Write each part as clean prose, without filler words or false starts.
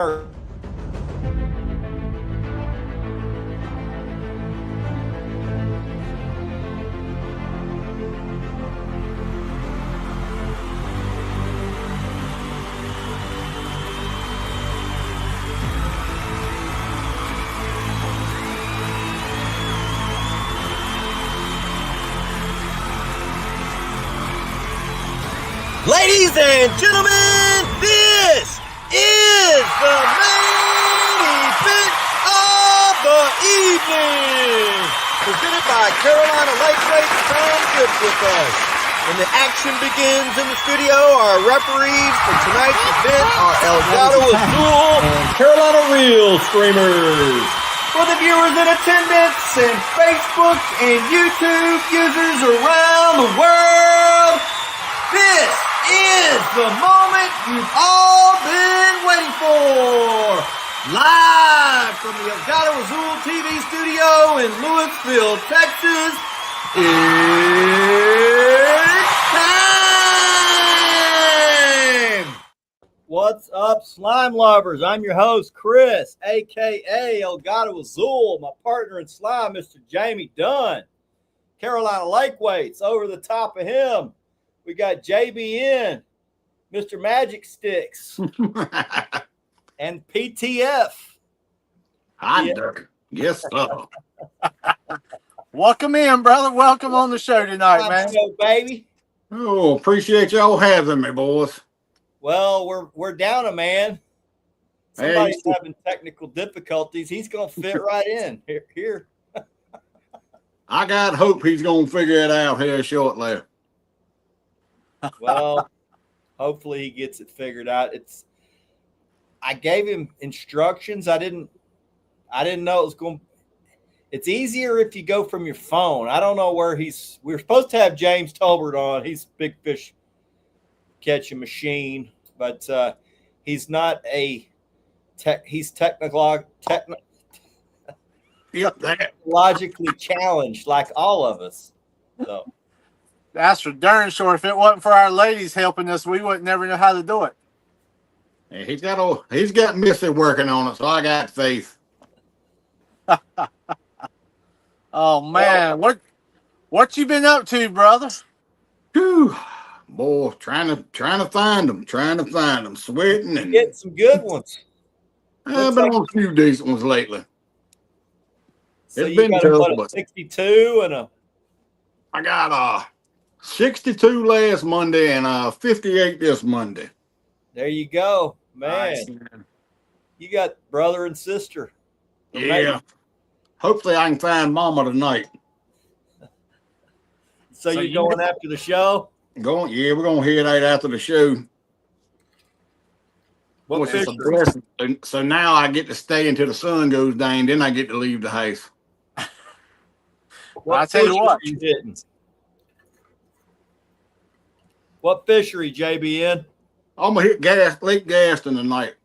Ladies and gentlemen, this is the main event of the evening. Presented by Carolina Lightweight. Come good with us. When the action begins in the studio, our referees for tonight's event are Elgato Azul and Carolina Real Streamers. For the viewers in attendance and Facebook and YouTube users around the world, this is the moment you've all been waiting for. Live from the Elgato Azul TV studio in Louisville, Texas, it's time! What's up, slime lovers? I'm your host, Chris, a.k.a. Elgato Azul. My partner in slime, Mr. Jamie Dunn. Carolina Lakeweights, over the top of him. We got JBN, Mr. Magic Sticks, and PTF. Hi, Dirk. Yes, sir. Welcome in, brother. Welcome on the show tonight, man. Show, baby. Oh, appreciate y'all having me, boys. Well, we're down a man. Somebody's having technical difficulties. He's gonna fit right in here. I got hope he's gonna figure it out here shortly. Well, hopefully he gets it figured out. I gave him instructions. I didn't know it was going. It's easier if you go from your phone. I don't know where we're supposed to have James Tolbert on. He's a big fish catching machine, but he's not he's technologically challenged like all of us. So. That's for darn sure. If it wasn't for our ladies helping us, we wouldn't never know how to do it. Yeah, he's got Missy working on it, so I got faith. Oh man, what you been up to, brother? Whew. Boy, trying to find them, sweating and get some good ones. I've been on a few decent ones lately. So it's been tough, a 62 and I got 62 last Monday and 58 this Monday. There you go, man. Nice. You got brother and sister. Yeah. Hopefully I can find Mama tonight. So you're going after the show? Yeah, we're gonna head out after the show. What fish? So now I get to stay until the sun goes down, then I get to leave the house. I'll tell you what. You didn't. What fishery, JBN? I'm gonna hit Lake Gaston tonight.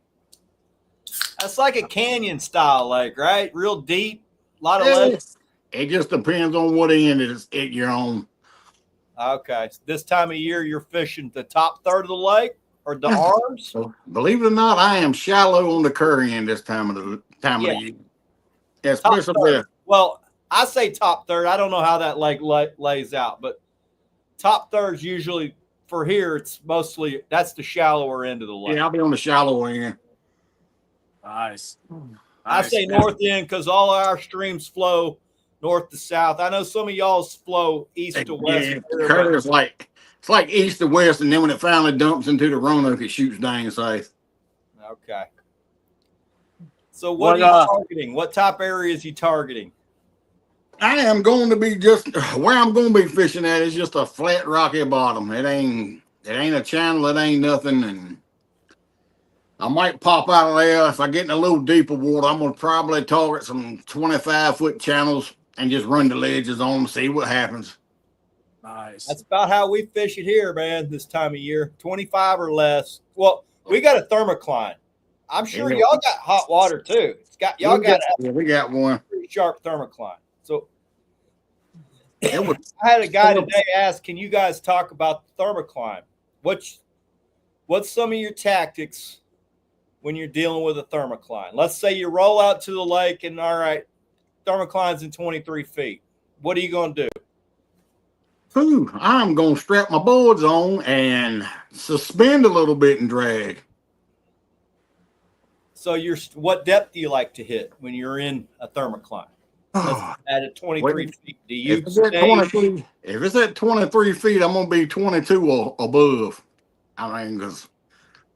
That's like a canyon style lake, right? Real deep, a lot of lakes. It just depends on what end you're on. Okay, so this time of year you're fishing the top third of the lake or the arms? So, believe it or not, I am shallow on the curry end this time of the year. Especially well, I say top third. I don't know how that lake lays out, but top third's usually. For here, it's mostly that's the shallower end of the lake. Yeah, I'll be on the shallow end. Nice. I say north end because all our streams flow north to south. I know some of y'all's flow east to west. Yeah, curve it's like east to west, and then when it finally dumps into the Roanoke, it shoots down south. Okay. So what are you targeting? What top area is you targeting? I am going to be where I'm going to be fishing at is just a flat, rocky bottom. It ain't a channel. It ain't nothing. And I might pop out of there. If I get in a little deeper water, I'm going to probably target some 25-foot channels and just run the ledges on them, see what happens. Nice. That's about how we fish it here, man, this time of year. 25 or less. Well, we got a thermocline. I'm sure y'all got hot water, too. We got one. Pretty sharp thermocline. So I had a guy today ask, can you guys talk about the thermocline? What's some of your tactics when you're dealing with a thermocline? Let's say you roll out to the lake and, all right, thermocline's in 23 feet. What are you going to do? Whew, I'm going to strap my boards on and suspend a little bit and drag. So what depth do you like to hit when you're in a thermocline? At 23 feet, do you if it's at 23 feet, I'm going to be 22 or above. I mean, because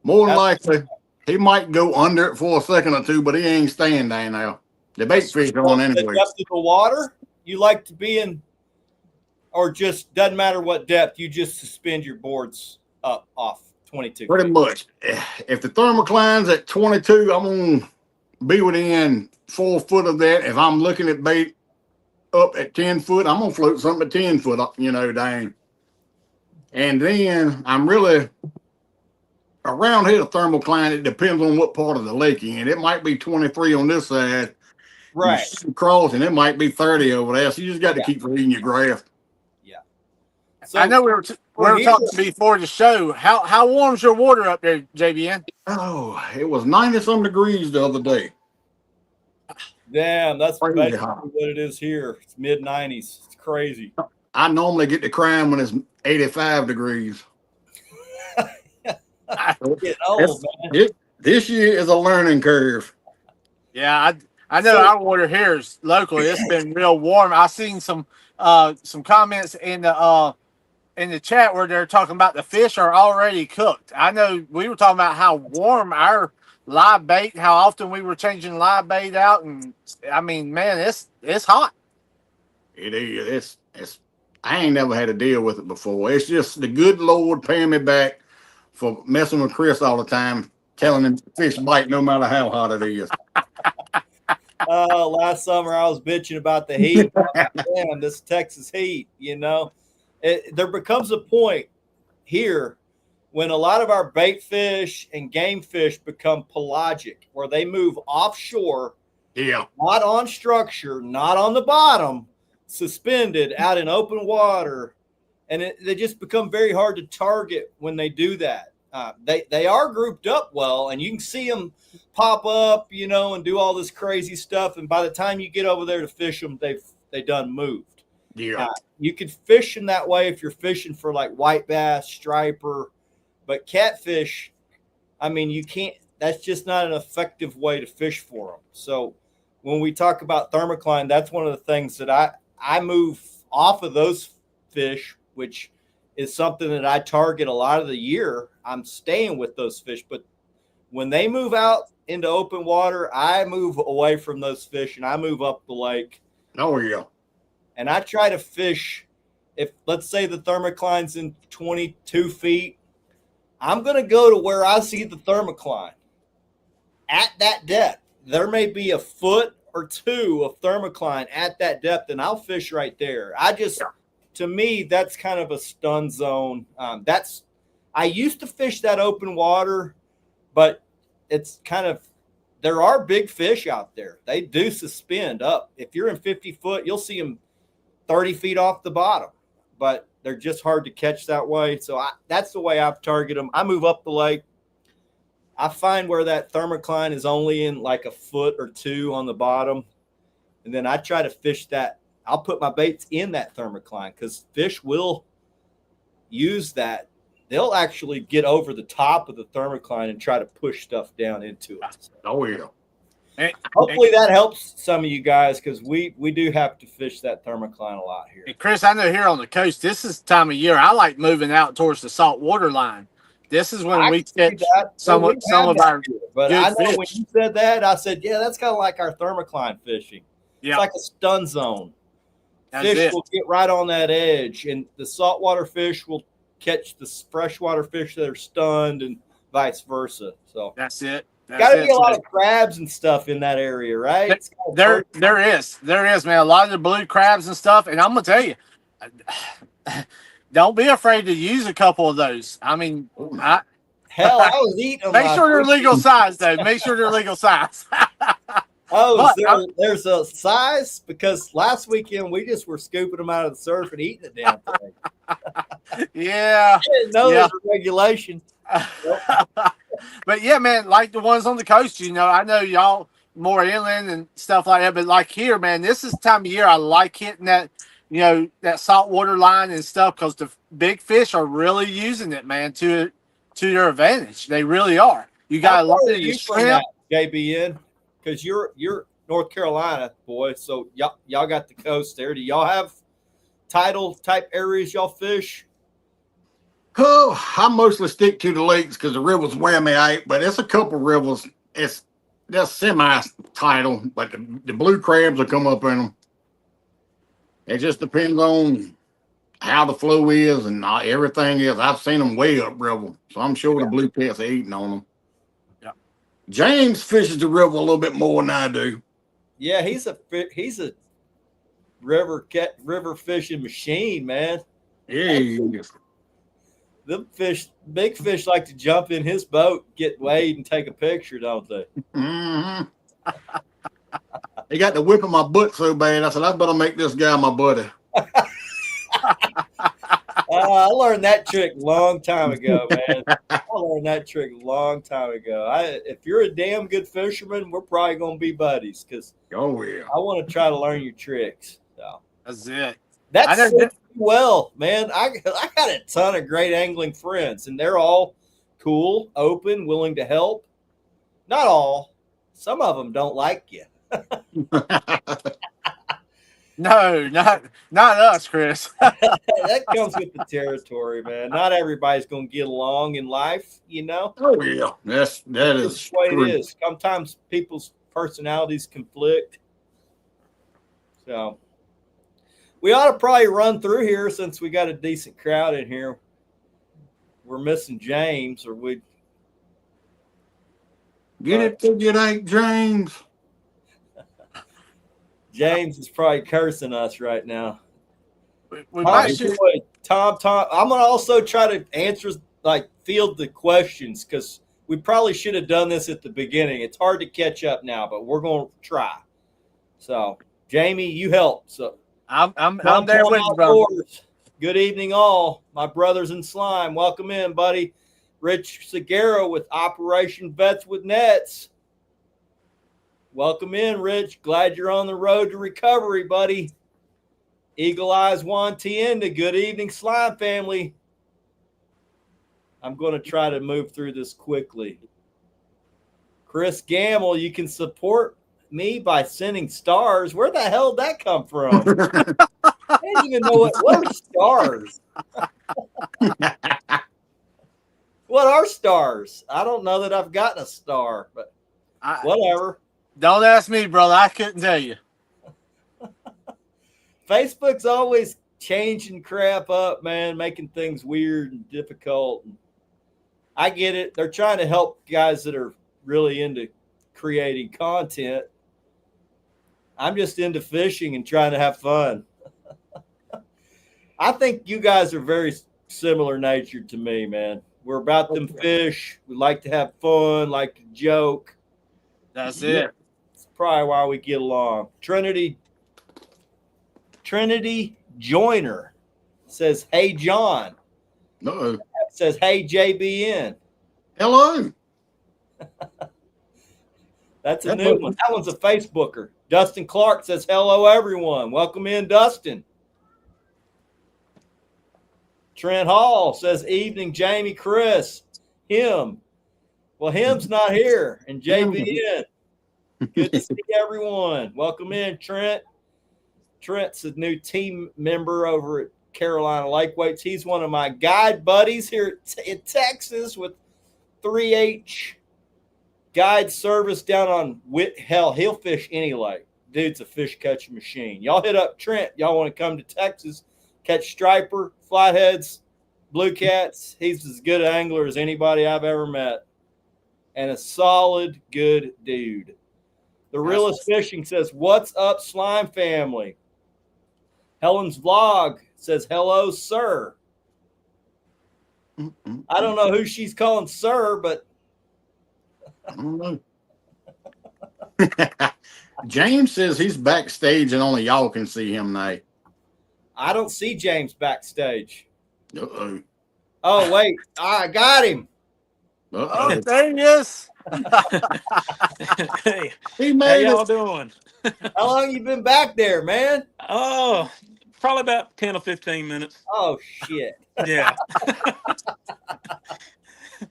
more than likely, he might go under it for a second or two, but he ain't staying down now. The bait fish on anyway. The depth of the water, you like to be in, or just doesn't matter what depth, you just suspend your boards up off 22 Pretty feet. much. If the thermocline's at 22, I'm going to be within 4 foot of that. If I'm looking at bait up at 10 foot, I'm going to float something at 10 foot, down. And then I'm really around here, the thermocline, it depends on what part of the lake you're in. It might be 23 on this side. Right. Across, and it might be 30 over there. So you just got to keep reading your graph. Yeah. So I know we were talking before the show. How warm's your water up there, JBN? Oh, it was 90-some degrees the other day. Damn, that's basically what it is here. It's mid-90s. It's crazy. I normally get to crying when it's 85 degrees. Getting old, man. This year is a learning curve. Yeah, I know our water here is locally. It's been real warm. I seen some comments in the chat where they're talking about the fish are already cooked. I know we were talking about how warm our live bait, how often we were changing live bait out, and I mean, man, it's hot. It is. I ain't never had to deal with it before. It's just the good Lord paying me back for messing with Chris all the time, telling him fish bite no matter how hot it is. Last summer I was bitching about the heat. Damn, this Texas heat, there becomes a point here when a lot of our bait fish and game fish become pelagic, where they move offshore, not on structure, not on the bottom, suspended out in open water, and they just become very hard to target when they do that. They are grouped up well, and you can see them pop up, and do all this crazy stuff. And by the time you get over there to fish them, they done moved. Yeah, you could fish them that way if you're fishing for like white bass, striper, but catfish, I mean, you can't. That's just not an effective way to fish for them. So when we talk about thermocline, that's one of the things that I move off of those fish, which is something that I target a lot of the year. I'm staying with those fish, but when they move out into open water, I move away from those fish and I move up the lake. Oh, yeah. And I try to fish, if let's say the thermocline's in 22 feet, I'm going to go to where I see the thermocline at that depth. There may be a foot or two of thermocline at that depth, and I'll fish right there. To me, that's kind of a stun zone. I used to fish that open water, but it's kind of, there are big fish out there. They do suspend up. If you're in 50 foot, you'll see them 30 feet off the bottom, but they're just hard to catch that way. So that's the way I've targeted them. I move up the lake. I find where that thermocline is only in like a foot or two on the bottom, and then I try to fish that. I'll put my baits in that thermocline because fish will use that. They'll actually get over the top of the thermocline and try to push stuff down into it. So, oh, yeah. Hopefully that helps some of you guys, because we do have to fish that thermocline a lot here. And Chris, I know here on the coast, this is the time of year I like moving out towards the saltwater line. This is when we catch some of our But good I know fish. when you said that, I said, yeah, that's kind of like our thermocline fishing. Yeah. It's like a stun zone. That's Fish it. will get right on that edge, and the saltwater fish will catch the freshwater fish that are stunned, and vice versa. So that's it. Got to be a lot of crabs and stuff in that area, right? There is, man. A lot of the blue crabs and stuff. And I'm gonna tell you, don't be afraid to use a couple of those. I mean, I was eating them. Make sure they're legal size, though. Make sure they're legal size. There's a size, because last weekend we just were scooping them out of the surf and eating the damn thing. Yeah. I didn't know there's a regulation. But yeah, man, like the ones on the coast, I know y'all more inland and stuff like that. But like here, man, this is the time of year I like hitting that, that saltwater line and stuff because the big fish are really using it, man, to their advantage. They really are. You How got a far lot are of your you from that, shrimp. JBN? Because you're North Carolina boy, so y'all got the coast there. Do y'all have tidal type areas y'all fish? Oh, I mostly stick to the lakes because the rivers wear me out, but it's a couple rivers. They're semi-tidal, but the blue crabs will come up in them. It just depends on how the flow is and everything is. I've seen them way up river, so I'm sure the blue cats are eating on them. Yeah. James fishes the river a little bit more than I do. Yeah, he's a river fishing machine, man. Yeah, Them big fish like to jump in his boat, get weighed, and take a picture, don't they? mm-hmm. They got to whipping my butt so bad. I said, I better make this guy my buddy. I learned that trick a long time ago, man. I learned that trick a long time ago. If you're a damn good fisherman, we're probably going to be buddies because Oh, yeah. I want to try to learn your tricks. So That's it. that's well, man. I got a ton of great angling friends, and they're all cool, open, willing to help. Not all. Some of them don't like you. No, not us, Chris. That comes with the territory, man. Not everybody's going to get along in life, Oh, yeah. That is the way true. it is. Sometimes people's personalities conflict. So we ought to probably run through here since we got a decent crowd in here. We're missing James, or we Get it figured out, James. James is probably cursing us right now. We might shoot. Tom. I'm gonna also try to answer, field the questions because we probably should have done this at the beginning. It's hard to catch up now, but we're gonna try. So, Jamie, you help. So I'm there with you, bro. Good evening, all my brothers in slime. Welcome in, buddy. Rich Segura with Operation Vets with Nets. Welcome in, Rich. Glad you're on the road to recovery, buddy. Eagle Eyes Juan Tienda. Good evening, slime family. I'm going to try to move through this quickly. Chris Gamble, you can support me by sending stars. Where the hell did that come from? I didn't even know what are stars. What are stars? I don't know that I've gotten a star, but whatever. Don't ask me, brother. I couldn't tell you. Facebook's always changing crap up, man, making things weird and difficult. I get it. They're trying to help guys that are really into creating content. I'm just into fishing and trying to have fun. I think you guys are very similar natured to me, man. We're about them fish. We like to have fun, like to joke. That's it. It's probably why we get along. Trinity Joyner says, "Hey, John." Uh-oh. Says, "Hey, JBN." Hello. That's a new one. That one's a Facebooker. Dustin Clark says, "Hello, everyone. Welcome in, Dustin." Trent Hall says, "Evening, Jamie, Chris, him." Well, him's not here. And JBN. Good to see everyone. Welcome in, Trent. Trent's a new team member over at Carolina Lake Weights. He's one of my guide buddies here in Texas with 3H guide service down on hell. He'll fish any lake. Dude's a fish catching machine. Y'all hit up Trent. Y'all want to come to Texas, catch striper, flatheads, blue cats. He's as good an angler as anybody I've ever met, and a solid, good dude. The Realist Fishing says, "What's up, slime family?" Helen's Vlog says, "Hello, sir." I don't know who she's calling sir, but I don't know. James says he's backstage and only y'all can see him now. I don't see James backstage. Uh-oh. Oh, wait. I got him. Oh, Uh-oh. there he is. Hey, He how made y'all it. doing? How long you been back there, man? Oh, probably about 10 or 15 minutes. Oh shit. Yeah.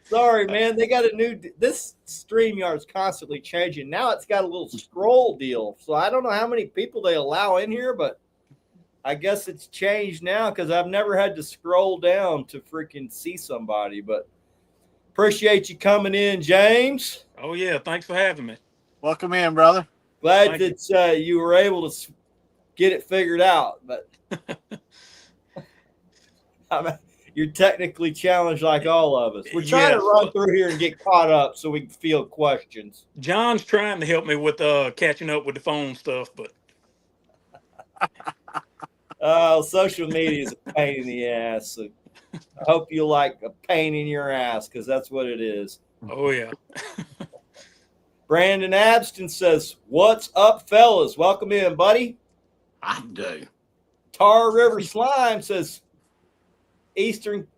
Sorry, man. They got a new. This StreamYard is constantly changing. Now it's got a little scroll deal. So I don't know how many people they allow in here, but I guess it's changed now because I've never had to scroll down to freaking see somebody. But appreciate you coming in, James. Oh, yeah. Thanks for having me. Welcome in, brother. Glad Thank that you were able to get it figured out. But I mean, you're technically challenged like all of us. We're trying to Yes. run through here and get caught up so we can field questions. John's trying to help me with catching up with the phone stuff, but Social media is a pain in the ass. So I hope you like a pain in your ass because that's what it is. oh, yeah. Brandon Abston says, "What's up, fellas? Welcome in, buddy." I do. Tar River Slime says, "Eastern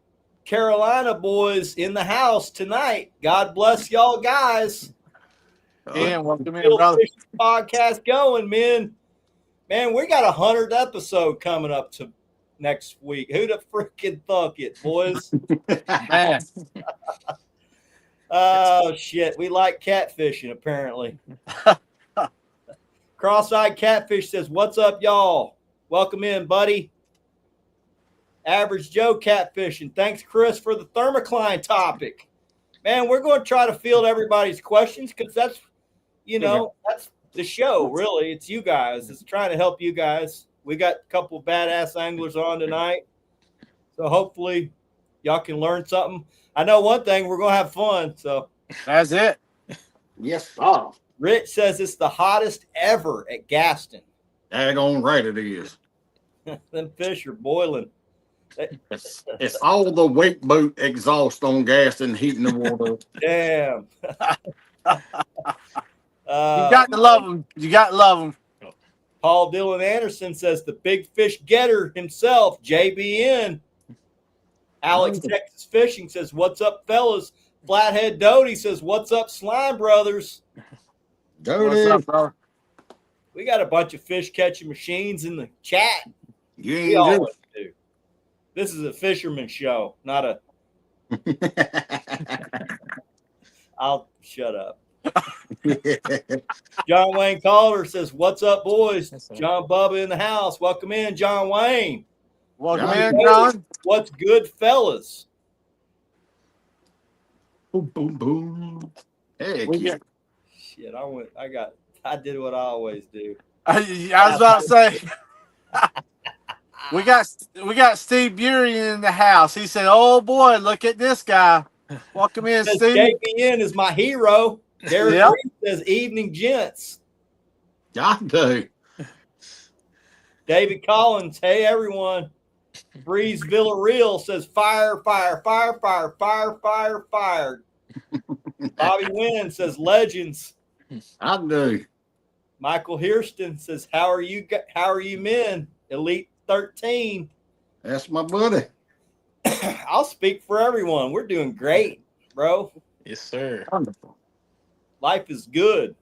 Carolina boys in the house tonight. God bless y'all guys. And welcome in, Field brother. Fishing Podcast going, men. Man, we got 100th episode coming up to next week. Who'd have freaking thunk it, boys?" Man, Oh, shit. We like catfishing, apparently. Cross-eyed Catfish says, "What's up, y'all? Welcome in, buddy." Average Joe Catfishing. Thanks, Chris, for the thermocline topic. Man, we're going to try to field everybody's questions because that's, that's the show, really. It's you guys. It's trying to help you guys. We got a couple of badass anglers on tonight. So hopefully y'all can learn something. I know one thing, we're going to have fun. So that's it. Yes, sir. Rich says it's the hottest ever at Gaston. Daggone right it is. Them fish are boiling. It's all the wake boat exhaust on gas and heating the water. Damn. You got to love them. You got to love them. Paul Dylan Anderson says the big fish getter himself, JBN. Alex Texas Fishing says, "What's up, fellas?" Flathead Doty says, "What's up, Slime Brothers?" What's up, brother? We got a bunch of fish catching machines in the chat. You We ain't always do. This is a fisherman show, not a. I'll shut up. John Wayne Calder says, "What's up, boys?" John Bubba in the house. Welcome in, John Wayne. Welcome Yeah. in, John. What's good, fellas? Boom, boom, boom. Heck We yeah. get, Shit, I did what I always do. I was about to say, we got Steve Burey in the house. He said, "Oh boy, look at this guy." Welcome in, Says Steve. JBN is my hero. Derek Yep. Reed says, "Evening, gents." I do. David Collins, "Hey everyone." Breeze Villarreal says, "Fire, fire, fire, fire, fire, fire, fire." Bobby Wynn says, "Legends." I do. Michael Hairston says, How are you men? Elite 13. That's my buddy. I'll speak for everyone. We're doing great, bro. Yes, sir. Wonderful. Life is good.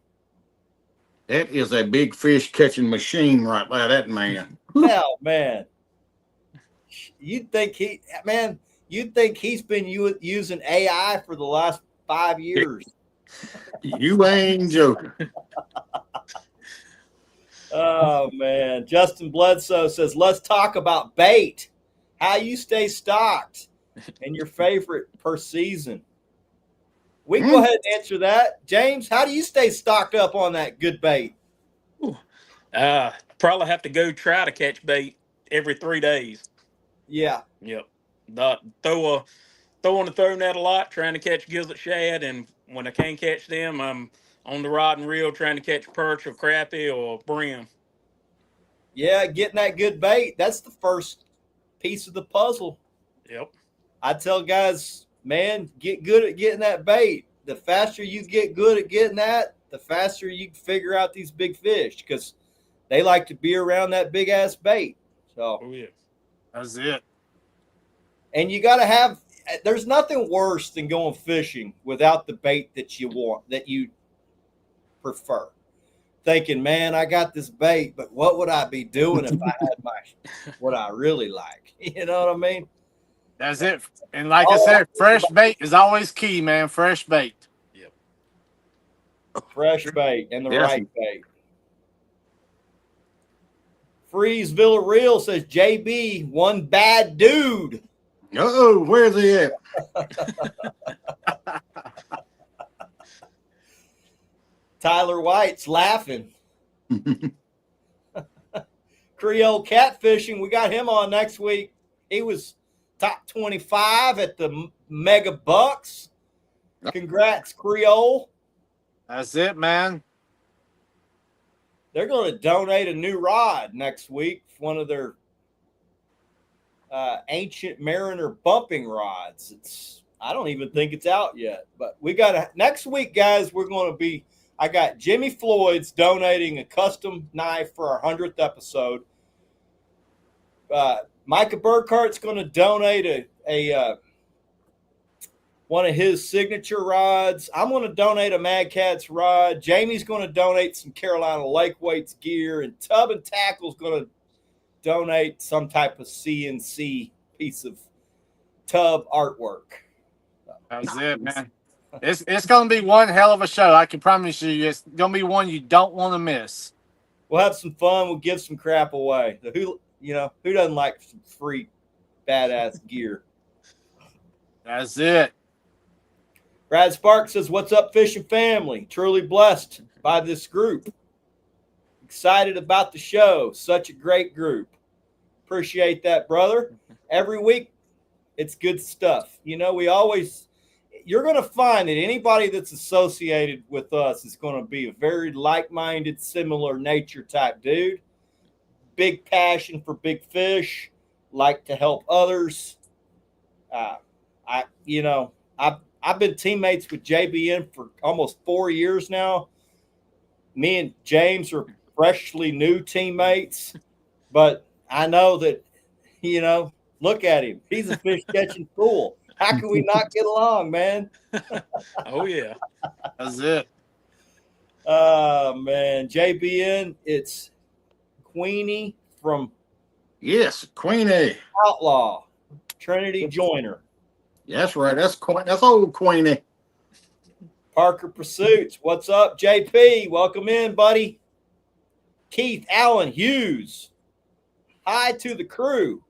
That is a big fish catching machine right there, that man. Hell, man. You'd think he's been using AI for the last 5 years. You ain't joking. Oh, man. Justin Bledsoe says, "Let's talk about bait. How you stay stocked and your favorite per season." We can go ahead and answer that. James, how do you stay stocked up on that good bait? Probably have to go try to catch bait every 3 days. Yeah. Yep. Throw on the throw net a lot, trying to catch gizzard shad, and when I can't catch them, I'm on the rod and reel trying to catch perch or crappie or brim. Yeah, getting that good bait, that's the first piece of the puzzle. Yep. I tell guys, man, get good at getting that bait. The faster you get good at getting that, the faster you figure out these big fish because they like to be around that big ass bait. So, Oh yeah. That's it. and you got to have, there's nothing worse than going fishing without the bait that you want, that you prefer. Thinking, man, I got this bait, but what would I be doing if I had what I really like? You know what I mean? That's it. And like I said, fresh bait is always key, man. Fresh bait. Yep. Fresh bait and the Yes. right bait. Freeze Villarreal says JB, one bad dude. Uh-oh, where's he at? Tyler White's laughing. Creole Catfishing, we got him on next week. He was top 25 at the Mega Bucks. Congrats, Creole. That's it, man. They're going to donate a new rod next week, one of their ancient Mariner bumping rods. I don't even think it's out yet, but we got next week, guys. I got Jimmy Floyd's donating a custom knife for our 100th episode. Micah Burkhart's going to donate a one of his signature rods. I'm going to donate a Mad Catz rod. Jamie's going to donate some Carolina Lake Weights gear, and Tub and Tackle's going to donate some type of CNC piece of tub artwork. That's it, man. It's going to be one hell of a show. I can promise you, it's going to be one you don't want to miss. We'll have some fun. We'll give some crap away. Who doesn't like some free badass gear? That's it. Brad Sparks says, "What's up, fishing family? Truly blessed by this group. Excited about the show. Such a great group. Appreciate that, brother. Every week, it's good stuff. You're going to find that anybody that's associated with us is going to be a very like-minded, similar nature type dude. Big passion for big fish, like to help others. I've been teammates with JBN for almost 4 years now. Me and James are freshly new teammates, but I know that, look at him. He's a fish catching fool. How can we not get along, man? Oh, yeah. That's it. Oh, man. JBN, it's Queenie from Queenie. Outlaw, Trinity Joiner. That's right. That's old Queenie. Parker Pursuits. What's up, JP? Welcome in, buddy. Keith Allen Hughes. Hi to the crew.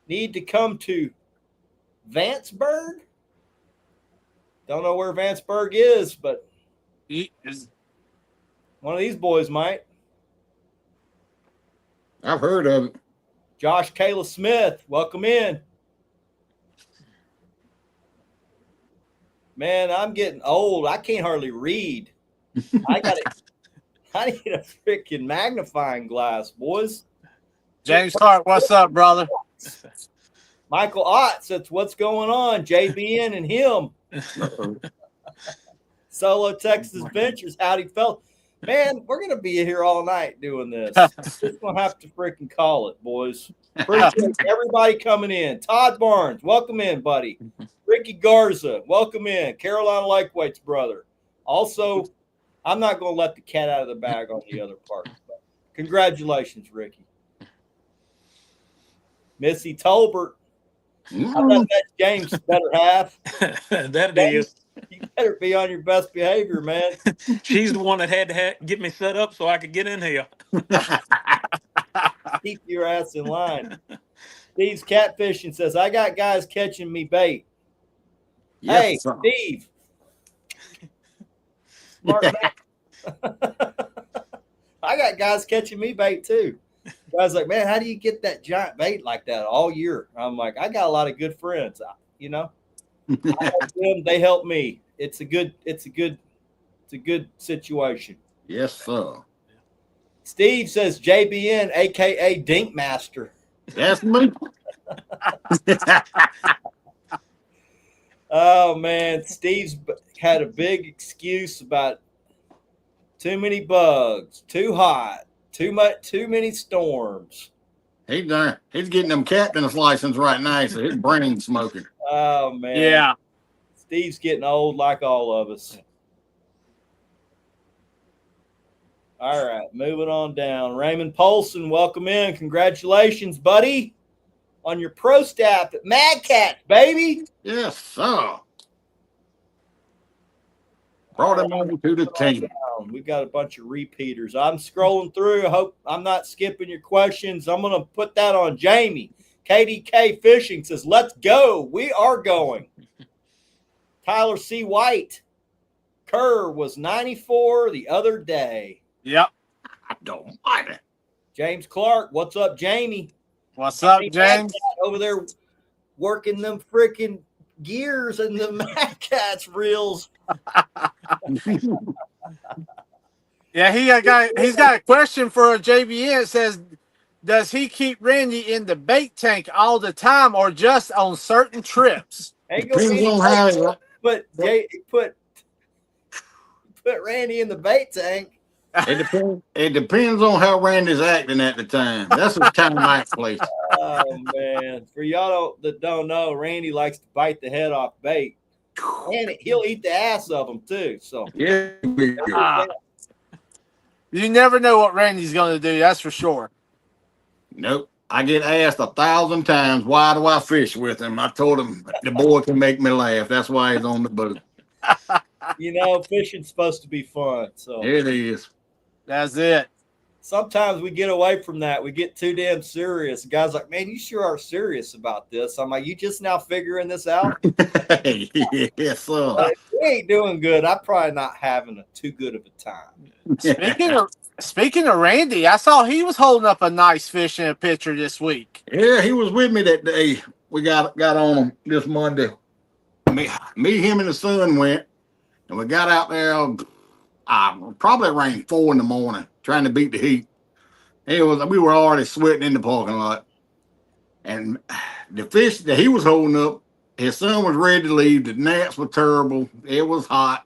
Need to come to Vanceburg? Don't know where Vanceburg is, but one of these boys might. I've heard of it. Josh Kayla Smith. Welcome in. Man, I'm getting old. I can't hardly read. I need a freaking magnifying glass, boys. James Clark, what's up, brother? Michael Ott says, "What's going on? JBN and him." Solo Texas Ventures. Howdy, fella. Man, we're going to be here all night doing this. Just going to have to freaking call it, boys. Appreciate everybody coming in. Todd Barnes, welcome in, buddy. Ricky Garza, welcome in. Carolina Lake Weights brother. Also, I'm not going to let the cat out of the bag on the other part. But congratulations, Ricky. Missy Tolbert. I bet that's James' better half. That it is. You better be on your best behavior, man. She's the one that had to get me set up so I could get in here. Keep your ass in line. Steve's Catfishing says, "I got guys catching me bait." Yes, hey, sir. Steve. Smart man. I got guys catching me bait too. Guys like, "Man, how do you get that giant bait like that all year?" I'm like, I got a lot of good friends, I help them, they help me. It's a good situation. Yes, sir. Steve says JBN, aka Dink Master. That's me. Oh man, Steve's had a big excuse about too many bugs, too hot, too many storms. He's getting them captain's license right now, so his brain's smoking. Oh man. Yeah. Steve's getting old like all of us. All right, moving on down. Raymond Polson, welcome in. Congratulations, buddy, on your pro staff at Mad Cats, baby. Yes, sir. Brought him over to the team. We've got a bunch of repeaters. I'm scrolling through. I hope I'm not skipping your questions. I'm going to put that on Jamie. KDK Fishing says, let's go. We are going. Tyler C. White. Kerr was 94 the other day. Yep. I don't mind it. James Clark. What's up, Jamie? What's up, James? Over there working them freaking gears and the Mad Cats reels. Yeah, he's got a question for JBN. It says, does he keep Randy in the bait tank all the time or just on certain trips? Depends on how put Randy in the bait tank. It depends on how Randy's acting at the time. That's his time out place. Oh man! For y'all that don't know, Randy likes to bite the head off bait, and he'll eat the ass of them too. So yeah, you never know what Randy's going to do. That's for sure. Nope. I get asked 1,000 times, why do I fish with him? I told him the boy can make me laugh. That's why he's on the boat. You know, fishing's supposed to be fun. So it is. That's it. Sometimes we get away from that. We get too damn serious. The guy's like, man, you sure are serious about this. I'm like, you just now figuring this out? Yes, sir. If we ain't doing good, I'm probably not having too good of a time. Speaking of Randy, I saw he was holding up a nice fish in a picture this week. Yeah, he was with me that day. We got on him this Monday. Me, him, and the son went, and we got out there probably around 4 in the morning, trying to beat the heat. We were already sweating in the parking lot. And the fish that he was holding up, his son was ready to leave. The gnats were terrible. It was hot.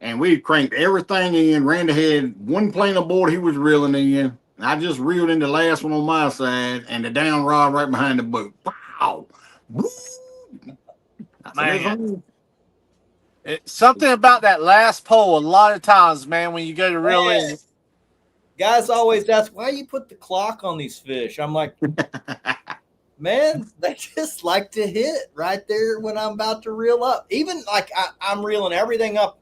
And we cranked everything in. Randy had one plane of board he was reeling in. And I just reeled in the last one on my side and the down rod right behind the boat. Wow. Man. Something about that last pole a lot of times, man, when you go to reel in. Guys always ask, why you put the clock on these fish? I'm like, man, they just like to hit right there when I'm about to reel up. Even like I'm reeling everything up.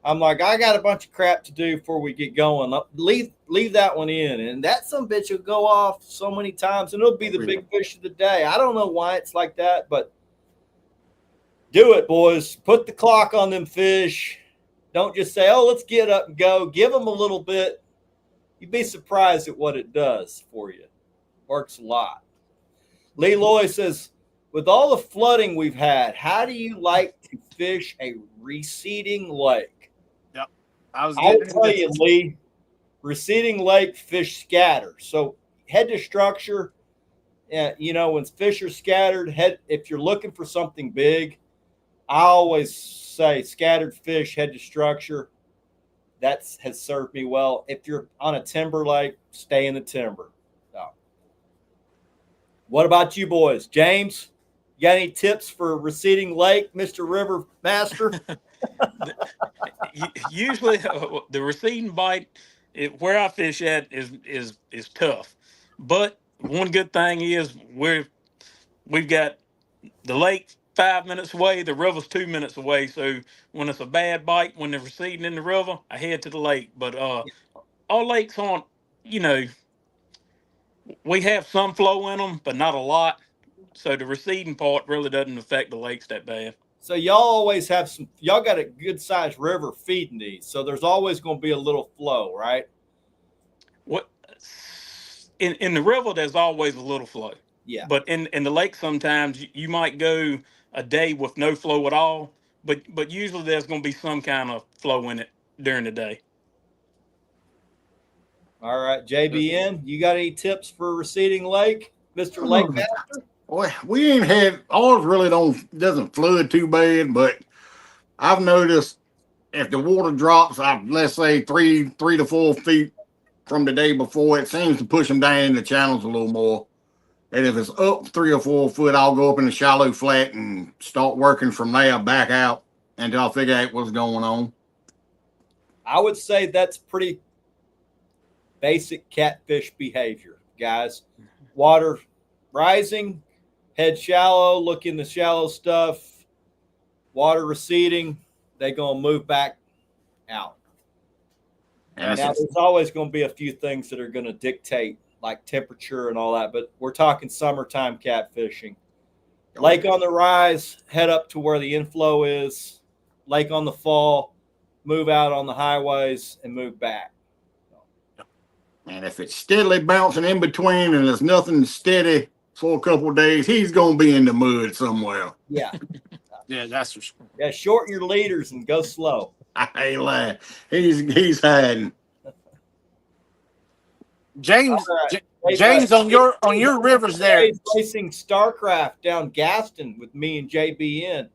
I'm like, I got a bunch of crap to do before we get going. Leave that one in. And that some bitch will go off so many times, and it'll be the big fish of the day. I don't know why it's like that, but do it, boys. Put the clock on them fish. Don't just say, oh, let's get up and go. Give them a little bit. You'd be surprised at what it does for you. Works a lot. Lee Loy says, with all the flooding we've had, how do you like to fish a receding lake? Yep. I'll tell you, Lee, receding lake fish scatter. So head to structure. When fish are scattered, if you're looking for something big, I always say scattered fish, head to structure. That has served me well. If you're on a timber lake, stay in the timber. So, what about you boys? James, you got any tips for receding lake, Mr. River Master? Usually the receding bite, where I fish at is tough. But one good thing is we've got the lake 5 minutes away, the river's 2 minutes away. So when it's a bad bite, when they're receding in the river, I head to the lake. But all lakes aren't, we have some flow in them, but not a lot. So the receding part really doesn't affect the lakes that bad. So y'all always have y'all got a good sized river feeding these. So there's always going to be a little flow, right? What in the river, there's always a little flow. Yeah. But in the lake, sometimes you might go a day with no flow at all. But usually there's going to be some kind of flow in it during the day. All right, JBN, you got any tips for receding lake, Mr. Lake Master? Boy, we ain't had ours really doesn't flood too bad, but I've noticed if the water drops, let's say 3 to 4 feet from the day before, it seems to push them down in the channels a little more. And if it's up 3 or 4 foot, I'll go up in the shallow flat and start working from there back out until I figure out what's going on. I would say that's pretty basic catfish behavior, guys. Water rising, head shallow, look in the shallow stuff. Water receding, they're going to move back out. And now, there's always going to be a few things that are going to dictate, like temperature and all that, but we're talking summertime catfishing. Lake on the rise, head up to where the inflow is. Lake on the fall, move out on the highways and move back. And if it's steadily bouncing in between and there's nothing steady for a couple of days, he's going to be in the mud somewhere. Yeah. Yeah, that's for sure. Yeah, shorten your leaders and go slow. I ain't lying. He's hiding. James, Right. James, on your rivers there. He's racing Starcraft down Gaston with me and JBN.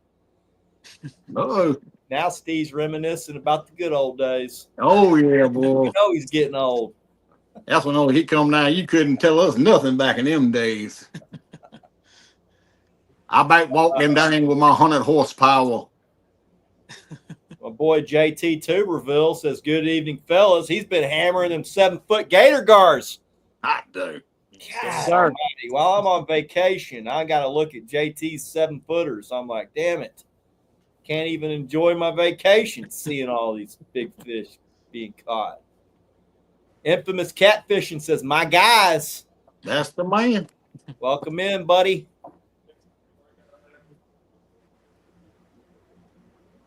Oh, Now Steve's reminiscing about the good old days. oh yeah, boy. You know he's getting old. That's when he come down. You couldn't tell us nothing back in them days. I back walked him down with my 100 horsepower. My boy JT Tuberville says, "Good evening, fellas." He's been hammering them 7-foot gator gars. I do. God almighty. While I'm on vacation, I got to look at JT's 7-footers. I'm like, damn it. Can't even enjoy my vacation seeing all these big fish being caught. Infamous Catfishing says, "My guys." That's the man. Welcome in, buddy.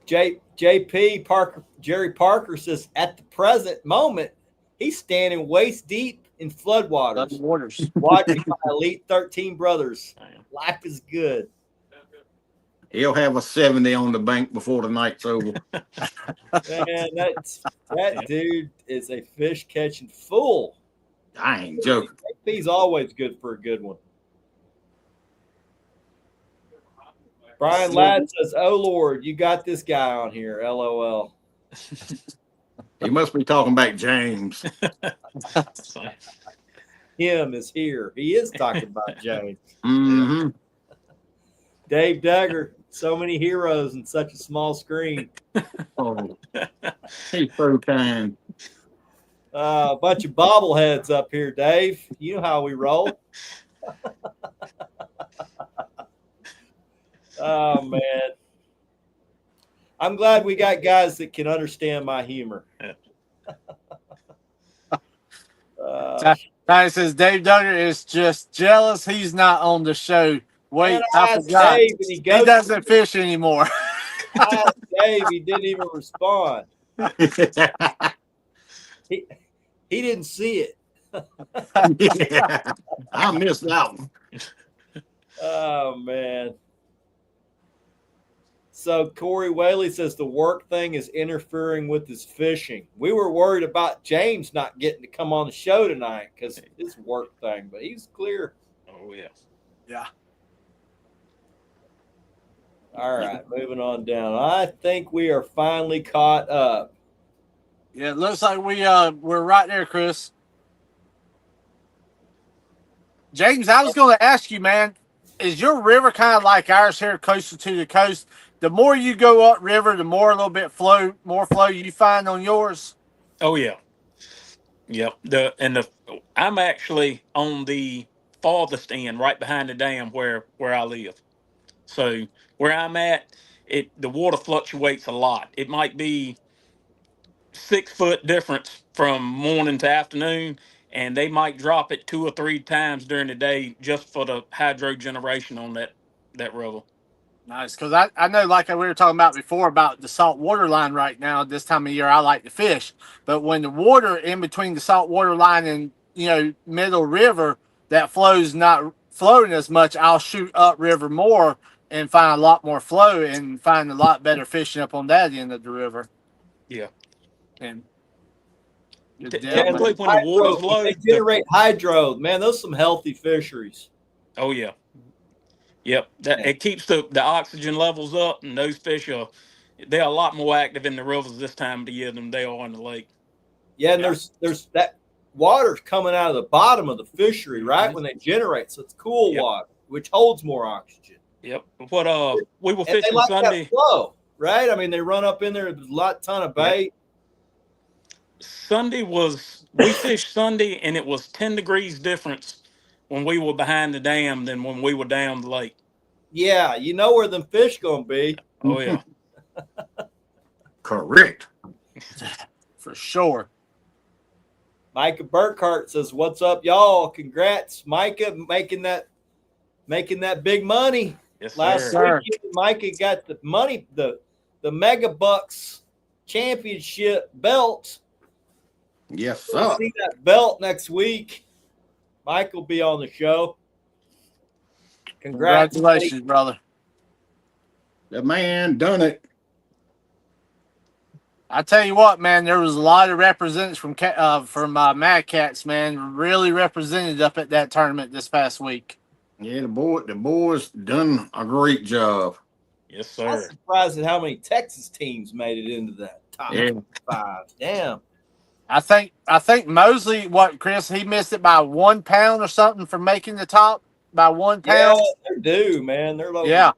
JP Parker, Jerry Parker says, at the present moment, he's standing waist deep in floodwaters, watching my Elite 13 brothers. Life is good. He'll have a 70 on the bank before the night's over. Man, that dude is a fish catching fool. I ain't joking. He's always good for a good one. Brian Ladd says, "Oh Lord, you got this guy on here." LOL. He must be talking about James. Him is here. He is talking about James. Mm-hmm. Dave Duggar, so many heroes in such a small screen. Oh, he's so kind. A bunch of bobbleheads up here, Dave. You know how we roll. Oh, man. I'm glad we got guys that can understand my humor. Ty says Dave Duggar is just jealous he's not on the show. Wait, I forgot. Dave, he doesn't fish anymore. Dave, he didn't even respond. He didn't see it. Yeah, I missed that one. Oh, man. So Corey Whaley says the work thing is interfering with his fishing. We were worried about James not getting to come on the show tonight because his work thing, but he's clear. Oh, yeah. Yeah. All right, moving on down. I think we are finally caught up. Yeah, it looks like we're right there, Chris. James, I was going to ask you, man, is your river kind of like ours here, coastal to the coast? The more you go up river, the more a little bit more flow you find on yours? Oh, yeah. Yep. I'm actually on the farthest end, right behind the dam where I live. So where I'm at, the water fluctuates a lot. It might be 6 foot difference from morning to afternoon, and they might drop it 2 or 3 times during the day just for the hydro generation on that river. Nice, because I know, like we were talking about before, about the salt water line right now, this time of year, I like to fish. But when the water in between the salt water line and, middle river, that flow's not flowing as much, I'll shoot up river more and find a lot more flow and find a lot better fishing up on that end of the river. Yeah. And typically when the water's low, they generate hydro. Man, those are some healthy fisheries. Oh, yeah. Yep, it keeps the oxygen levels up, and those fish they're a lot more active in the rivers this time of the year than they are in the lake. Yeah, and there's that water's coming out of the bottom of the fishery, right? When they generate. So it's cool water, which holds more oxygen. Yep. What we were And fishing they like Sunday. that flow, right? I mean, they run up in there, there's a ton of bait. Sunday we fished Sunday, and it was 10 degrees difference when we were behind the dam than when we were down the lake. Yeah, you know where them fish gonna be. Oh yeah. Correct. For sure. Micah Burkhart says, "What's up, y'all? Congrats, Micah, making that big money." Yes, Last sir. weekend, Micah got the money, the Mega Bucks championship belt. Yes, We'll sir. see that belt next week. Mike will be on the show. Congratulations, brother. The man done it. I tell you what, man, there was a lot of representatives from Mad Cats, man, really represented up at that tournament this past week. Yeah, the boys done a great job. Yes, I'm sir. surprised at how many Texas teams made it into that top Yeah. 5. Damn. I think Mosley, Chris, he missed it by 1 pound or something for making the top by 1 pound. Yeah, they're due, man. They're low. Yeah.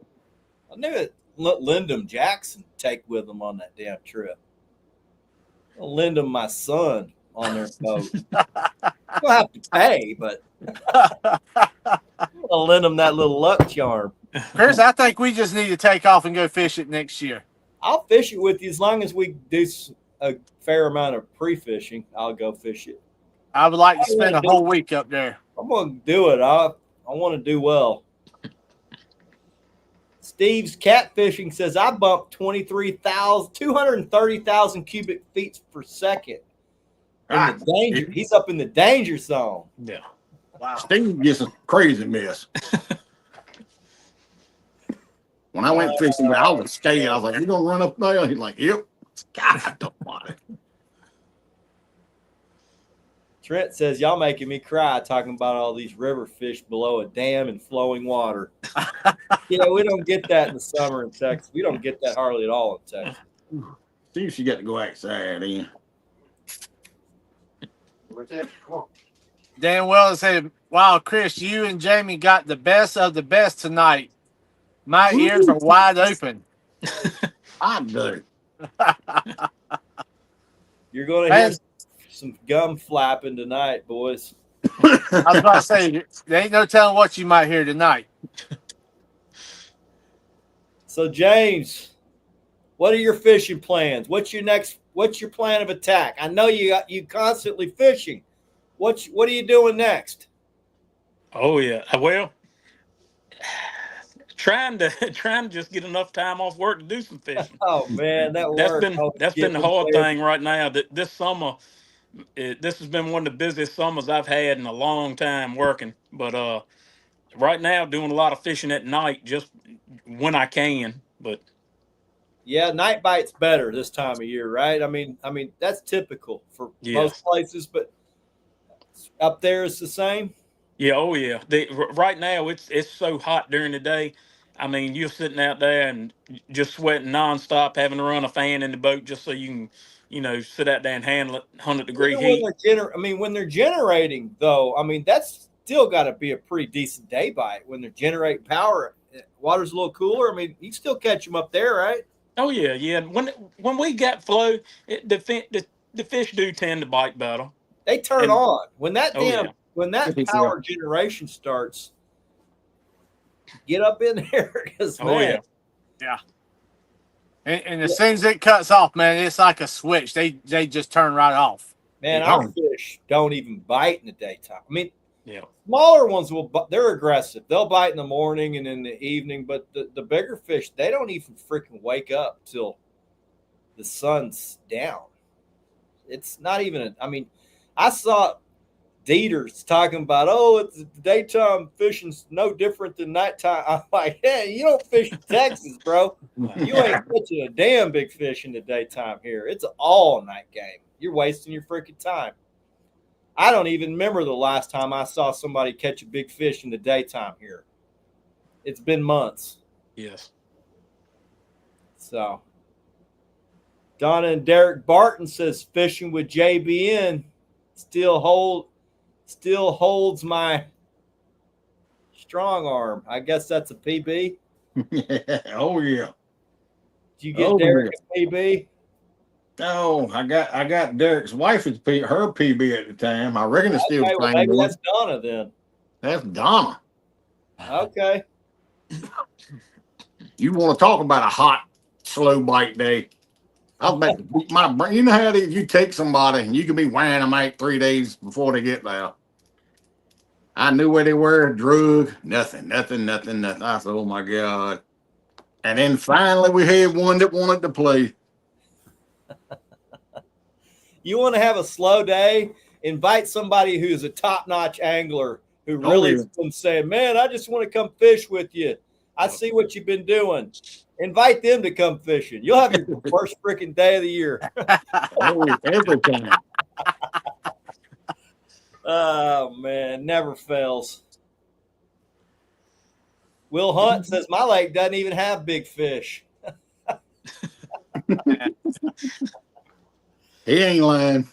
I knew it. Let Lyndon Jackson take with them on that damn trip. I'll lend him my son on their boat. We'll have to pay, but I'll lend him that little luck charm. Chris, I think we just need to take off and go fish it next year. I'll fish it with you as long as we do a fair amount of pre-fishing. I'll go fish it. I would like to spend a whole week up there. I'm going to do it. I want to do well. Steve's Catfishing says, I bumped 230,000 cubic feet per second. In the danger. He's up in the danger zone. Yeah. Wow. Steve gets a crazy mess. When I went fishing, I was scared. I was like, "You gonna run up there?" He's like, "Yep." God, don't mind it. Trent says, y'all making me cry talking about all these river fish below a dam and flowing water. Yeah, we don't get that in the summer in Texas. We don't get that hardly at all in Texas. Steve, she got to go outside. Then. Dan Wells said, "Wow, Chris, you and Jamie got the best of the best tonight. My ears are wide open." I do. You're going to hear some gum flapping tonight, boys. I was about to say, there ain't no telling what you might hear tonight. So, James, what are your fishing plans? What's your plan of attack? I know you constantly fishing. What are you doing next? Oh yeah. Well, trying to just get enough time off work to do some fishing. Oh man, that's been the hard thing right now. That this summer, this has been one of the busiest summers I've had in a long time working. But right now, doing a lot of fishing at night, just when I can. But yeah, night bite's better this time of year, right? I mean that's typical for most places, but up there it's the same. Yeah, oh yeah. Right now it's so hot during the day. I mean, you're sitting out there and just sweating nonstop, having to run a fan in the boat just so you can, sit out there and handle it 100-degree heat. When they're generating, though, I mean that's still got to be a pretty decent day bite when they're generating power. Water's a little cooler. I mean, you can still catch them up there, right? Oh yeah, yeah. When we got flow, the fish do tend to bite better. They turn on when that when that power generation starts. Get up in there, because yeah. And as soon as it cuts off, man, it's like a switch. They just turn right off. Man, our fish don't even bite in the daytime. I mean, smaller ones they're aggressive. They'll bite in the morning and in the evening, but the bigger fish, they don't even freaking wake up till the sun's down. It's not even I saw Dieter's talking about, it's daytime fishing's no different than nighttime. I'm like, hey, you don't fish in Texas, bro. You ain't catching a damn big fish in the daytime here. It's an all-night game. You're wasting your freaking time. I don't even remember the last time I saw somebody catch a big fish in the daytime here. It's been months. Yes. So, Donna and Derek Barton says fishing with JBN still holds my strong arm. I guess that's a PB. Yeah. Oh yeah. Did you get Derek a PB? No, I got Derek's wife's her PB at the time. I reckon it's still Okay, the well, same maybe one. that's Donna then. That's Donna. Okay. You want to talk about a hot, slow bite day? I was about to beat my brain. You know how it is, you take somebody and you can be wearing them out 3 days before they get there. I knew where they were, drug, nothing. I said, oh my God. And then finally we had one that wanted to play. You want to have a slow day? Invite somebody who's a top-notch angler who really is saying, man, I just want to come fish with you. I see what you've been doing. Invite them to come fishing. You'll have your worst freaking day of the year. Every time. Oh, man, never fails. Will Hunt says, my lake doesn't even have big fish. He ain't lying.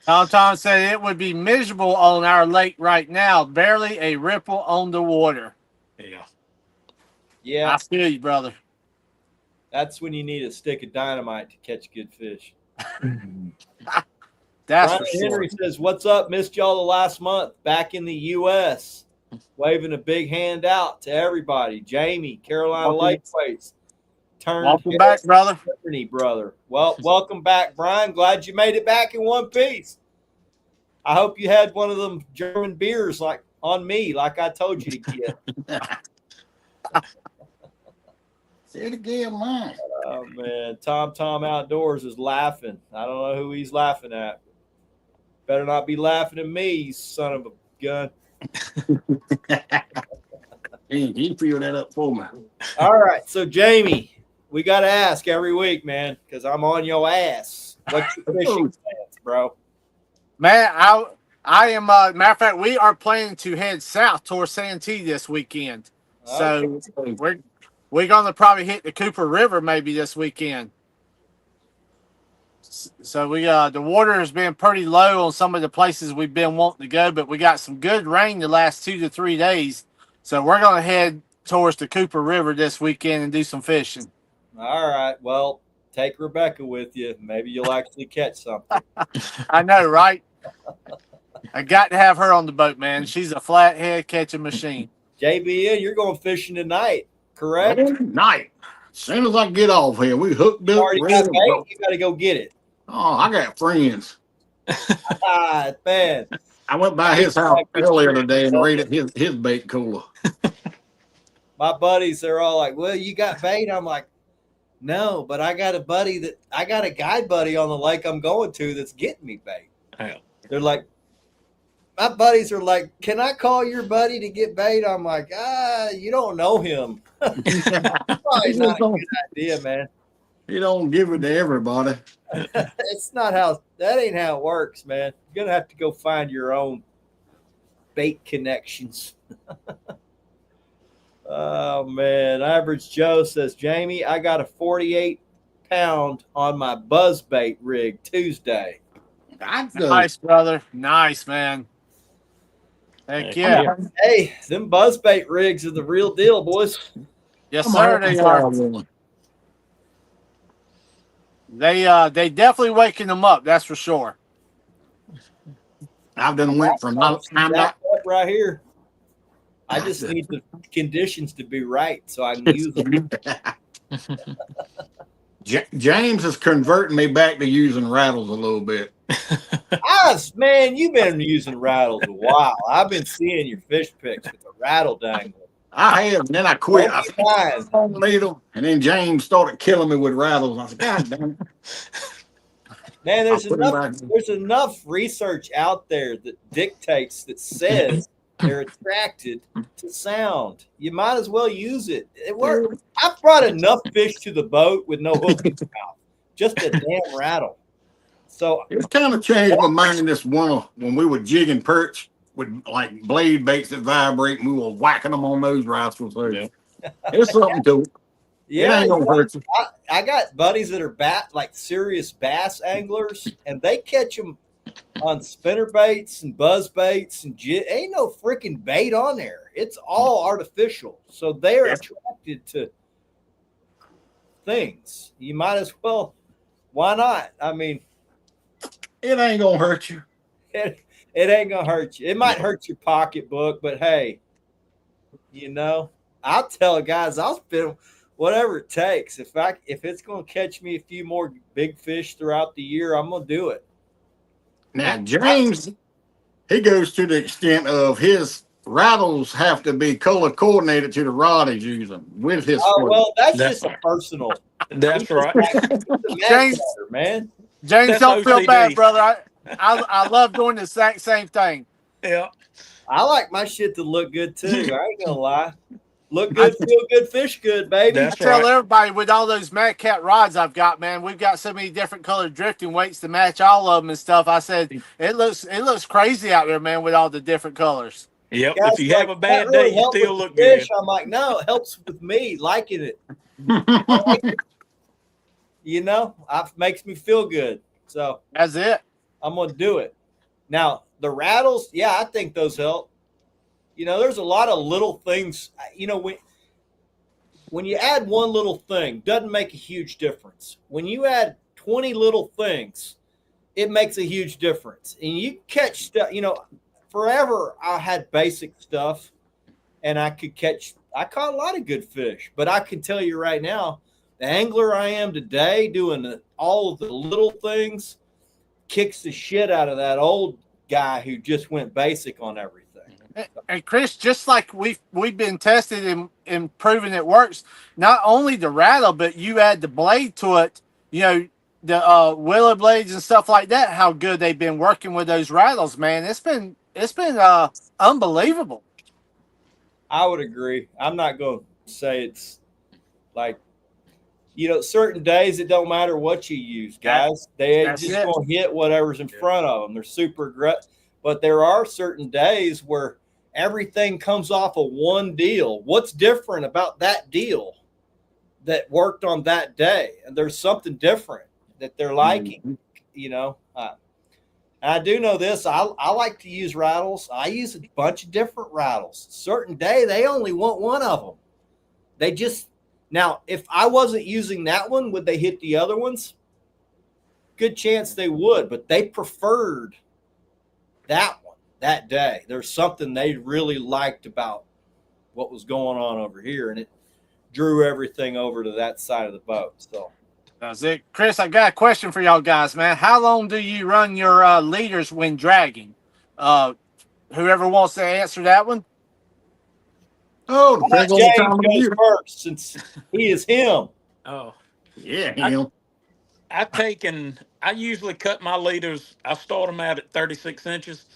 Tom said it would be miserable on our lake right now. Barely a ripple on the water. Yeah. I feel you, brother. That's when you need a stick of dynamite to catch good fish. That's Brian for sure. Henry says, what's up? Missed y'all the last month. Back in the U.S. Waving a big hand out to everybody. Jamie, Carolina Lakeways. Welcome back, brother. Well, welcome back, Brian. Glad you made it back in one piece. I hope you had one of them German beers like on me, like I told you to get. Say it again, man. Oh, man. Tom Outdoors is laughing. I don't know who he's laughing at. Better not be laughing at me, you son of a gun. He filled that up for me. All right. So, Jamie, we got to ask every week, man, because I'm on your ass. What's your fishing plans, bro? Man, I am, matter of fact, we are planning to head south towards Santee this weekend. So we're going to probably hit the Cooper River maybe this weekend. So we the water has been pretty low on some of the places we've been wanting to go, but we got some good rain the last 2 to 3 days. So we're going to head towards the Cooper River this weekend and do some fishing. All right. Well, take Rebecca with you. Maybe you'll actually catch something. I know, right? I got to have her on the boat, man. She's a flathead catching machine. JBN, you're going fishing tonight, correct? Tonight. As soon as I get off here, we hooked up. You already got bait? You got to go get it. Oh, I got friends. Man. I went by his house earlier today and raided his bait cooler. My buddies, they're all like, well, you got bait? I'm like, no, but I got a guide buddy on the lake I'm going to that's getting me bait. Yeah. They're like, my buddies are like, can I call your buddy to get bait? I'm like, you don't know him. Probably not a good idea, man. You don't give it to everybody. That ain't how it works, man. You're gonna have to go find your own bait connections. Oh man. Average Joe says, Jamie, I got a 48-pound on my buzzbait rig Tuesday. Nice, brother. Nice, man. Heck yeah. Hey, them buzzbait rigs are the real deal, boys. Yes, sir, they are. They definitely waking them up, that's for sure. I've done went from right here. I just need the conditions to be right so I can use them. James is converting me back to using rattles a little bit. Man, you've been using rattles a while. I've been seeing your fish pics with a rattle dangle. I have, and then I quit. I don't need them. And then James started killing me with rattles. I said, God damn it. Man, there's enough research out there that dictates, that says they're attracted to sound. You might as well use it. It works. I've brought enough fish to the boat with no hook in the mouth. Just a damn rattle. So it's kind of changed my mind this winter when we were jigging perch with like blade baits that vibrate, and we were whacking them on those rascals. Yeah. It's something to it. Yeah, it ain't gonna hurt you. I got buddies that are serious bass anglers, and they catch them on spinner baits and buzz baits and ain't no freaking bait on there. It's all artificial. So they're attracted to things. You might as well. Why not? I mean, it ain't gonna hurt you. It ain't gonna hurt you. It might hurt your pocketbook, but hey, I'll tell guys I'll spend whatever it takes. If it's gonna catch me a few more big fish throughout the year, I'm gonna do it. Now James, he goes to the extent of his rattles have to be color coordinated to the rod he's using with his. Oh well, that's just a personal. That's right. James, man. James, That's don't feel OCD. bad, brother. I love doing the exact same thing. Yeah. I like my shit to look good too. I ain't gonna lie. Look good, feel good, fish good, baby. That's I tell right. everybody with all those Mad Cat rods I've got, man, we've got so many different colored drifting weights to match all of them and stuff. I said it looks crazy out there, man, with all the different colors. Yep. Guys, If you have a bad really day, you still with look fish. good. I'm like, no, it helps with me liking it. It makes me feel good. So That's it. I'm gonna do it. Now the rattles, yeah, I think those help. There's a lot of little things. When you add one little thing, doesn't make a huge difference. When you add 20 little things, it makes a huge difference. And you catch stuff. Forever I had basic stuff, and I caught a lot of good fish. But I can tell you right now, the angler I am today, doing all of the little things, kicks the shit out of that old guy who just went basic on everything. And Chris, just like we've been tested and proven it works, not only the rattle, but you add the blade to it, the willow blades and stuff like that, how good they've been working with those rattles, man. It's been unbelievable. I would agree. I'm not going to say it's like, certain days it don't matter what you use, guys. They're just going to hit whatever's in front of them. They're super aggressive. But there are certain days where everything comes off of one deal. What's different about that deal that worked on that day? And there's something different that they're liking, And I do know this. I like to use rattles. I use a bunch of different rattles. Certain day, they only want one of them. They just now, if I wasn't using that one, would they hit the other ones? Good chance they would, but they preferred that one that day. There's something they really liked about what was going on over here, and it drew everything over to that side of the boat. So. That's it. Chris, I got a question for y'all guys, man. How long do you run your leaders when dragging? Whoever wants to answer that one. Oh, depends on the time of the James year. goes first, since he is him. Oh, Yeah, him. I usually cut my leaders. I start them out at 36 inches.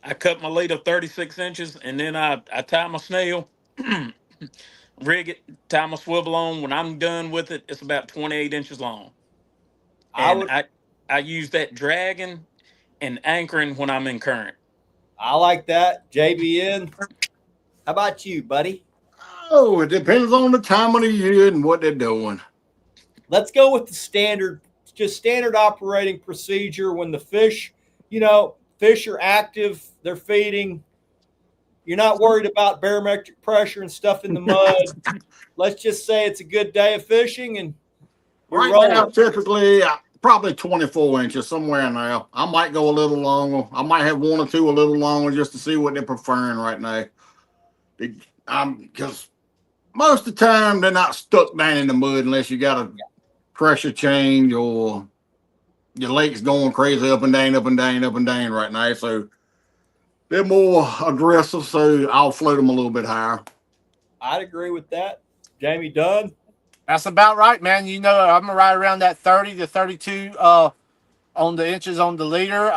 I cut my leader 36 inches, and then I tie my snail, rig it, tie my swivel on. When I'm done with it, it's about 28 inches long. And I use that dragging and anchoring when I'm in current. I like that. JBN, how about you, buddy? Oh, it depends on the time of the year and what they're doing. Let's go with the standard operating procedure when the fish, fish are active, they're feeding. You're not worried about barometric pressure and stuff in the mud. Let's just say it's a good day of fishing, and we're rolling. Now, typically, probably 24 inches, somewhere in there. I might go a little longer. I might have one or two a little longer just to see what they're preferring right now. Because most of the time, they're not stuck down in the mud unless you got a pressure change or your lake's going crazy up and down, up and down, up and down right now. So they're more aggressive, so I'll float them a little bit higher. I'd agree with that. Jamie Dunn? That's about right, man. I'm right around that 30 to 32 on the inches on the leader.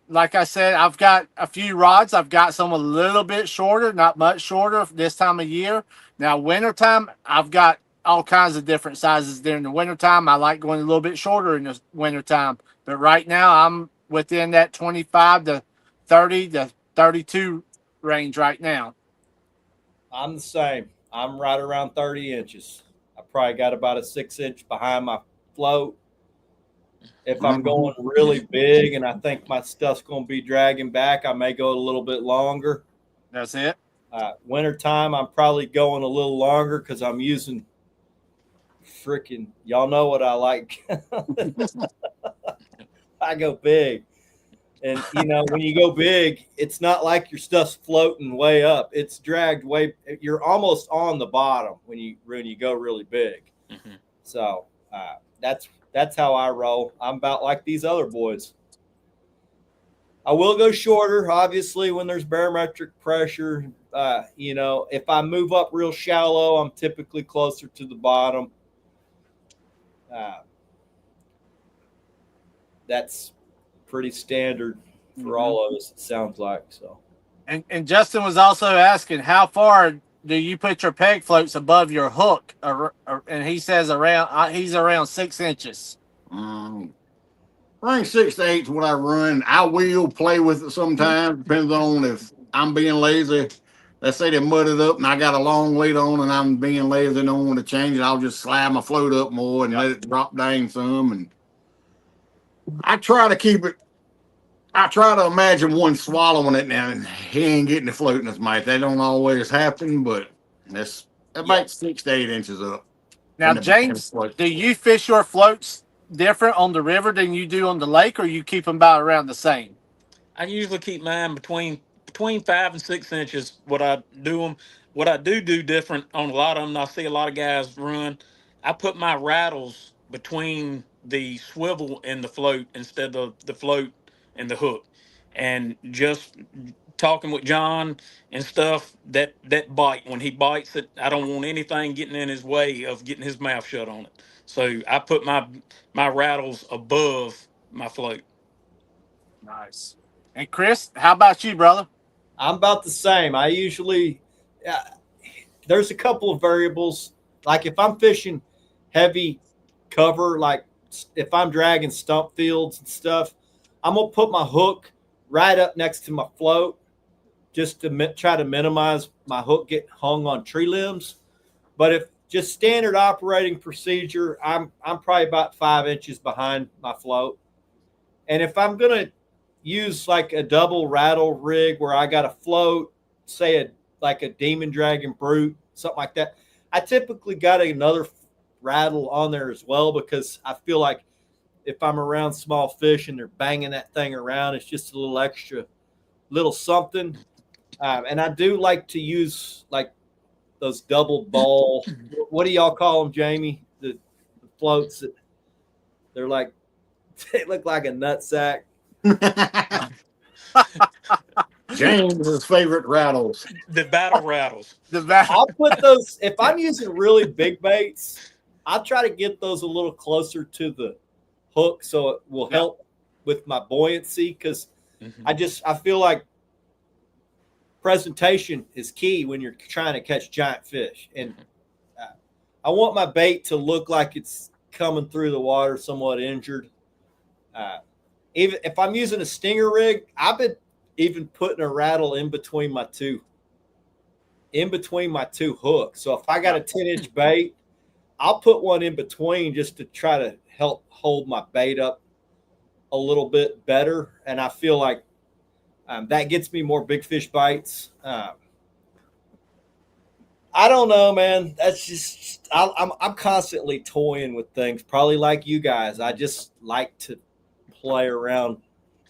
Like I said, I've got a few rods. I've got some a little bit shorter, not much shorter this time of year. Now, wintertime, I've got all kinds of different sizes during the wintertime. I like going a little bit shorter in the wintertime. But right now, I'm within that 25 to 30 to 32 range right now. I'm the same. I'm right around 30 inches. I probably got about a 6 inch behind my float. If I'm going really big and I think my stuff's going to be dragging back, I may go a little bit longer. That's it. Wintertime, I'm probably going a little longer because I'm using freaking, y'all know what I like. I go big. And, when you go big, it's not like your stuff's floating way up. It's dragged you're almost on the bottom when you go really big. Mm-hmm. So that's how I roll. I'm about like these other boys. I will go shorter, obviously, when there's barometric pressure. If I move up real shallow, I'm typically closer to the bottom. That's pretty standard for all of us, it sounds like. So. And Justin was also asking, how far do you put your peg floats above your hook? And he says he's around 6 inches. I think 6 to 8 is what I run. I will play with it sometimes, depends on if I'm being lazy. Let's say they mud it up and I got a long weight on and I'm being lazy and don't want to change it. I'll just slide my float up more and let it drop down some. And I try to keep it. I try to imagine one swallowing it now, and he ain't getting the floating as much. That don't always happen, but that's about 6 to 8 inches up. Now, James, do you fish your floats different on the river than you do on the lake, or you keep them about around the same? I usually keep mine between 5 and 6 inches. What I do different on a lot of them. I see a lot of guys run. I put my rattles between the swivel and the float instead of the float and the hook. And just talking with John and stuff, that bite, when he bites it, I don't want anything getting in his way of getting his mouth shut on it. So I put my rattles above my float. Nice. And Chris, how about you, brother? I'm about the same. I usually there's a couple of variables. Like if I'm fishing heavy cover, like if I'm dragging stump fields and stuff, I'm going to put my hook right up next to my float just to try to minimize my hook getting hung on tree limbs. But if just standard operating procedure, I'm probably about 5 inches behind my float. And if I'm going to use like a double rattle rig where I got a float, say like a Demon Dragon Brute, something like that, I typically got another rattle on there as well, because I feel like if I'm around small fish and they're banging that thing around, it's just a little extra, little something. And I do like to use like those double ball. What do y'all call them, Jamie? The floats that they're like, they look like a nutsack. James's favorite rattles. The battle rattles. I'll put those, if I'm using really big baits, I'll try to get those a little closer to the hook so it will help with my buoyancy, because I feel like presentation is key when you're trying to catch giant fish. And I want my bait to look like it's coming through the water somewhat injured. Even if I'm using a stinger rig, I've been even putting a rattle in between my two hooks. So if I got a 10-inch bait, I'll put one in between just to try to help hold my bait up a little bit better. And I feel like that gets me more big fish bites. I don't know, man. That's just I'm constantly toying with things, probably like you guys. I just like to play around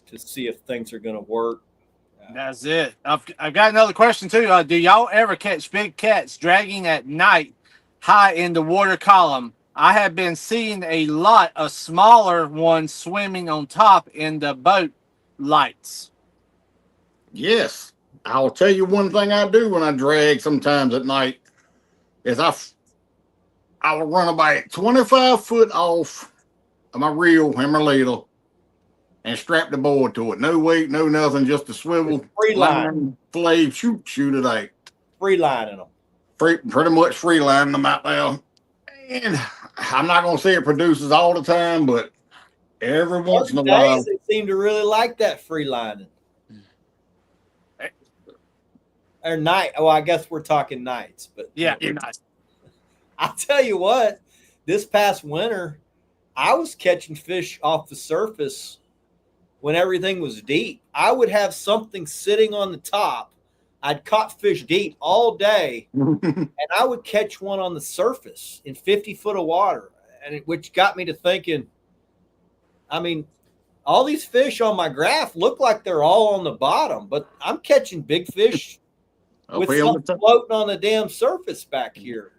to see if things are going to work. That's it. I've got another question too. Do y'all ever catch big cats dragging at night high in the water column? I have been seeing a lot of smaller ones swimming on top in the boat lights. Yes. I'll tell you one thing I do when I drag sometimes at night is I will run about 25 foot off of my reel and my ladle and strap the board to it. No weight, no nothing, just a swivel. Free line. Flay, shoot it out. Free lining them. Pretty much free lining them out there. And I'm not going to say it produces all the time, but every once in a while. They seem to really like that free lining. Or night. Well, I guess we're talking nights, but yeah, nights. I'll tell you what, this past winter, I was catching fish off the surface when everything was deep. I would have something sitting on the top. I'd caught fish deep all day, and I would catch one on the surface in 50 foot of water, which got me to thinking, I mean, all these fish on my graph look like they're all on the bottom, but I'm catching big fish with something floating on the damn surface back here.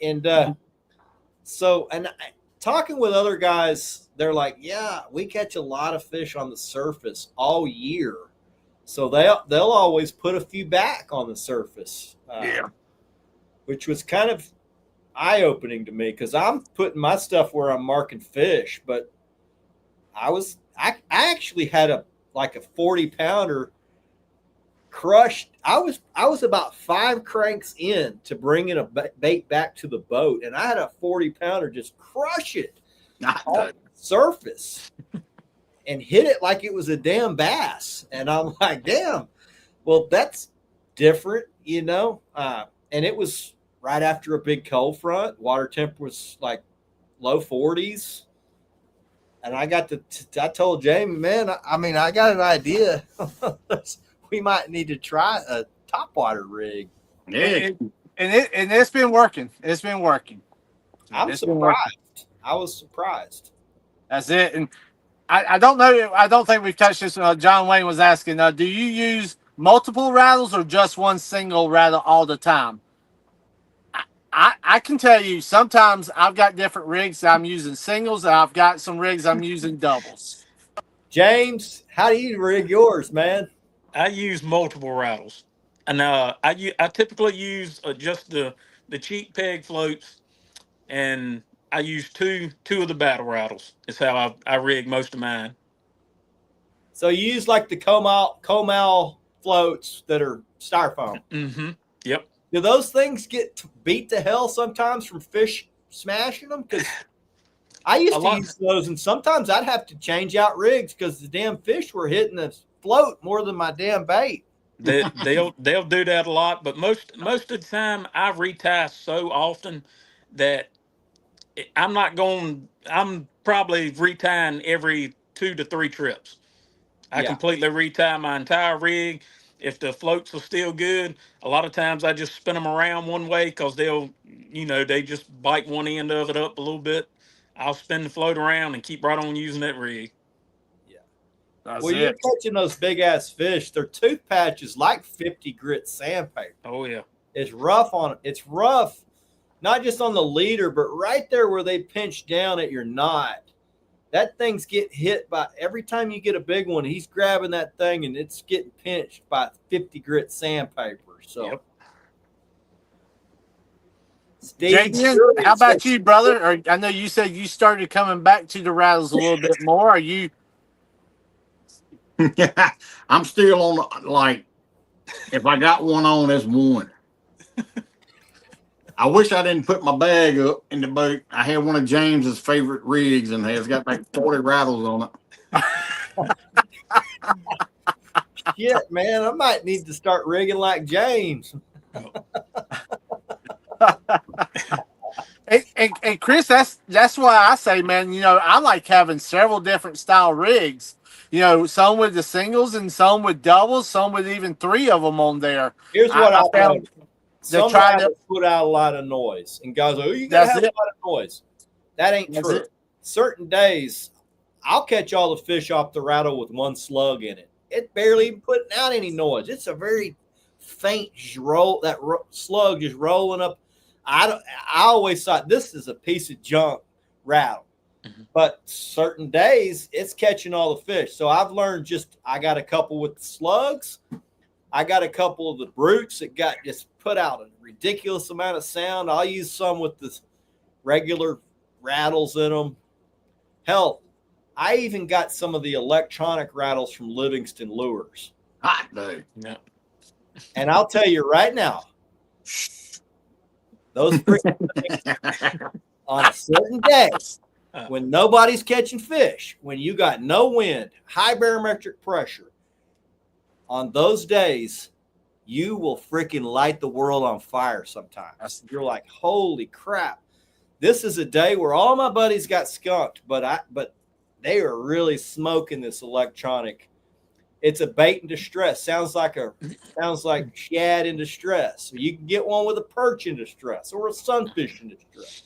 And talking with other guys, they're like, yeah, we catch a lot of fish on the surface all year. So they'll always put a few back on the surface. Which was kind of eye-opening to me because I'm putting my stuff where I'm marking fish, but I actually had a 40-pounder crushed. I was about 5 cranks in to bringing a bait back to the boat, and I had a 40-pounder just crush it on the surface and hit it like it was a damn bass. And I'm like, damn, well, that's different, you know. And it was right after a big cold front. Water temp was like low 40s. And I told Jamie, man, I got an idea. We might need to try a topwater rig. Yeah. And it's been working. It's been working. I'm surprised. I was surprised. That's it. And I don't know. I don't think we've touched this. John Wayne was asking, do you use multiple rattles or just one single rattle all the time? I can tell you, sometimes I've got different rigs I'm using singles, and I've got some rigs I'm using doubles. James, how do you rig yours, man? I use multiple rattles, and I typically use just the cheap peg floats, and I use two of the battle rattles. Is how I rig most of mine. So you use like the Comal floats that are styrofoam. Mm-hmm. Yep. Do those things get beat to hell sometimes from fish smashing them? Because I used to use those, and sometimes I'd have to change out rigs because the damn fish were hitting the float more than my damn bait. They'll do that a lot, but most of the time I retie so often that I'm probably retying every 2 to 3 trips. I completely retie my entire rig. If the floats are still good, a lot of times I just spin them around one way because they just bite one end of it up a little bit. I'll spin the float around and keep right on using that rig. Yeah. You're catching those big ass fish. Their tooth patch is like 50 grit sandpaper. Oh yeah. It's rough It's rough, not just on the leader, but right there where they pinch down at your knot. That thing's get hit by every time you get a big one. He's grabbing that thing and it's getting pinched by 50 grit sandpaper. So, Steve, JBN, how about you, brother? Or I know you said you started coming back to the rattles a little bit more. Are you? I'm still on if I got one on, that's one. I wish I didn't put my bag up in the boat. I had one of James's favorite rigs, and it's got like 40 rattles on it. Shit, man, I might need to start rigging like James. And Chris, that's why I say, man, I like having several different style rigs. Some with the singles and some with doubles, some with even 3 of them on there. Here's what I found. Some rattles put out a lot of noise, and guys go, you got to have a lot of noise. That ain't true. Certain days, I'll catch all the fish off the rattle with one slug in it. It barely even putting out any noise. It's a very faint roll. That slug is rolling up. I always thought this is a piece of junk rattle. Mm-hmm. But certain days, it's catching all the fish. So I've learned I got a couple with the slugs. I got a couple of the brutes that just put out a ridiculous amount of sound. I'll use some with the regular rattles in them. Hell, I even got some of the electronic rattles from Livingston Lures. Hot dude. Yeah. And I'll tell you right now, those freaking things on a certain day, when nobody's catching fish, when you got no wind, high barometric pressure, on those days, you will freaking light the world on fire sometimes. You're like, holy crap. this is a day where all my buddies got skunked, but they are really smoking this electronic. It's a bait in distress. Sounds like shad in distress. So you can get one with a perch in distress or a sunfish in distress.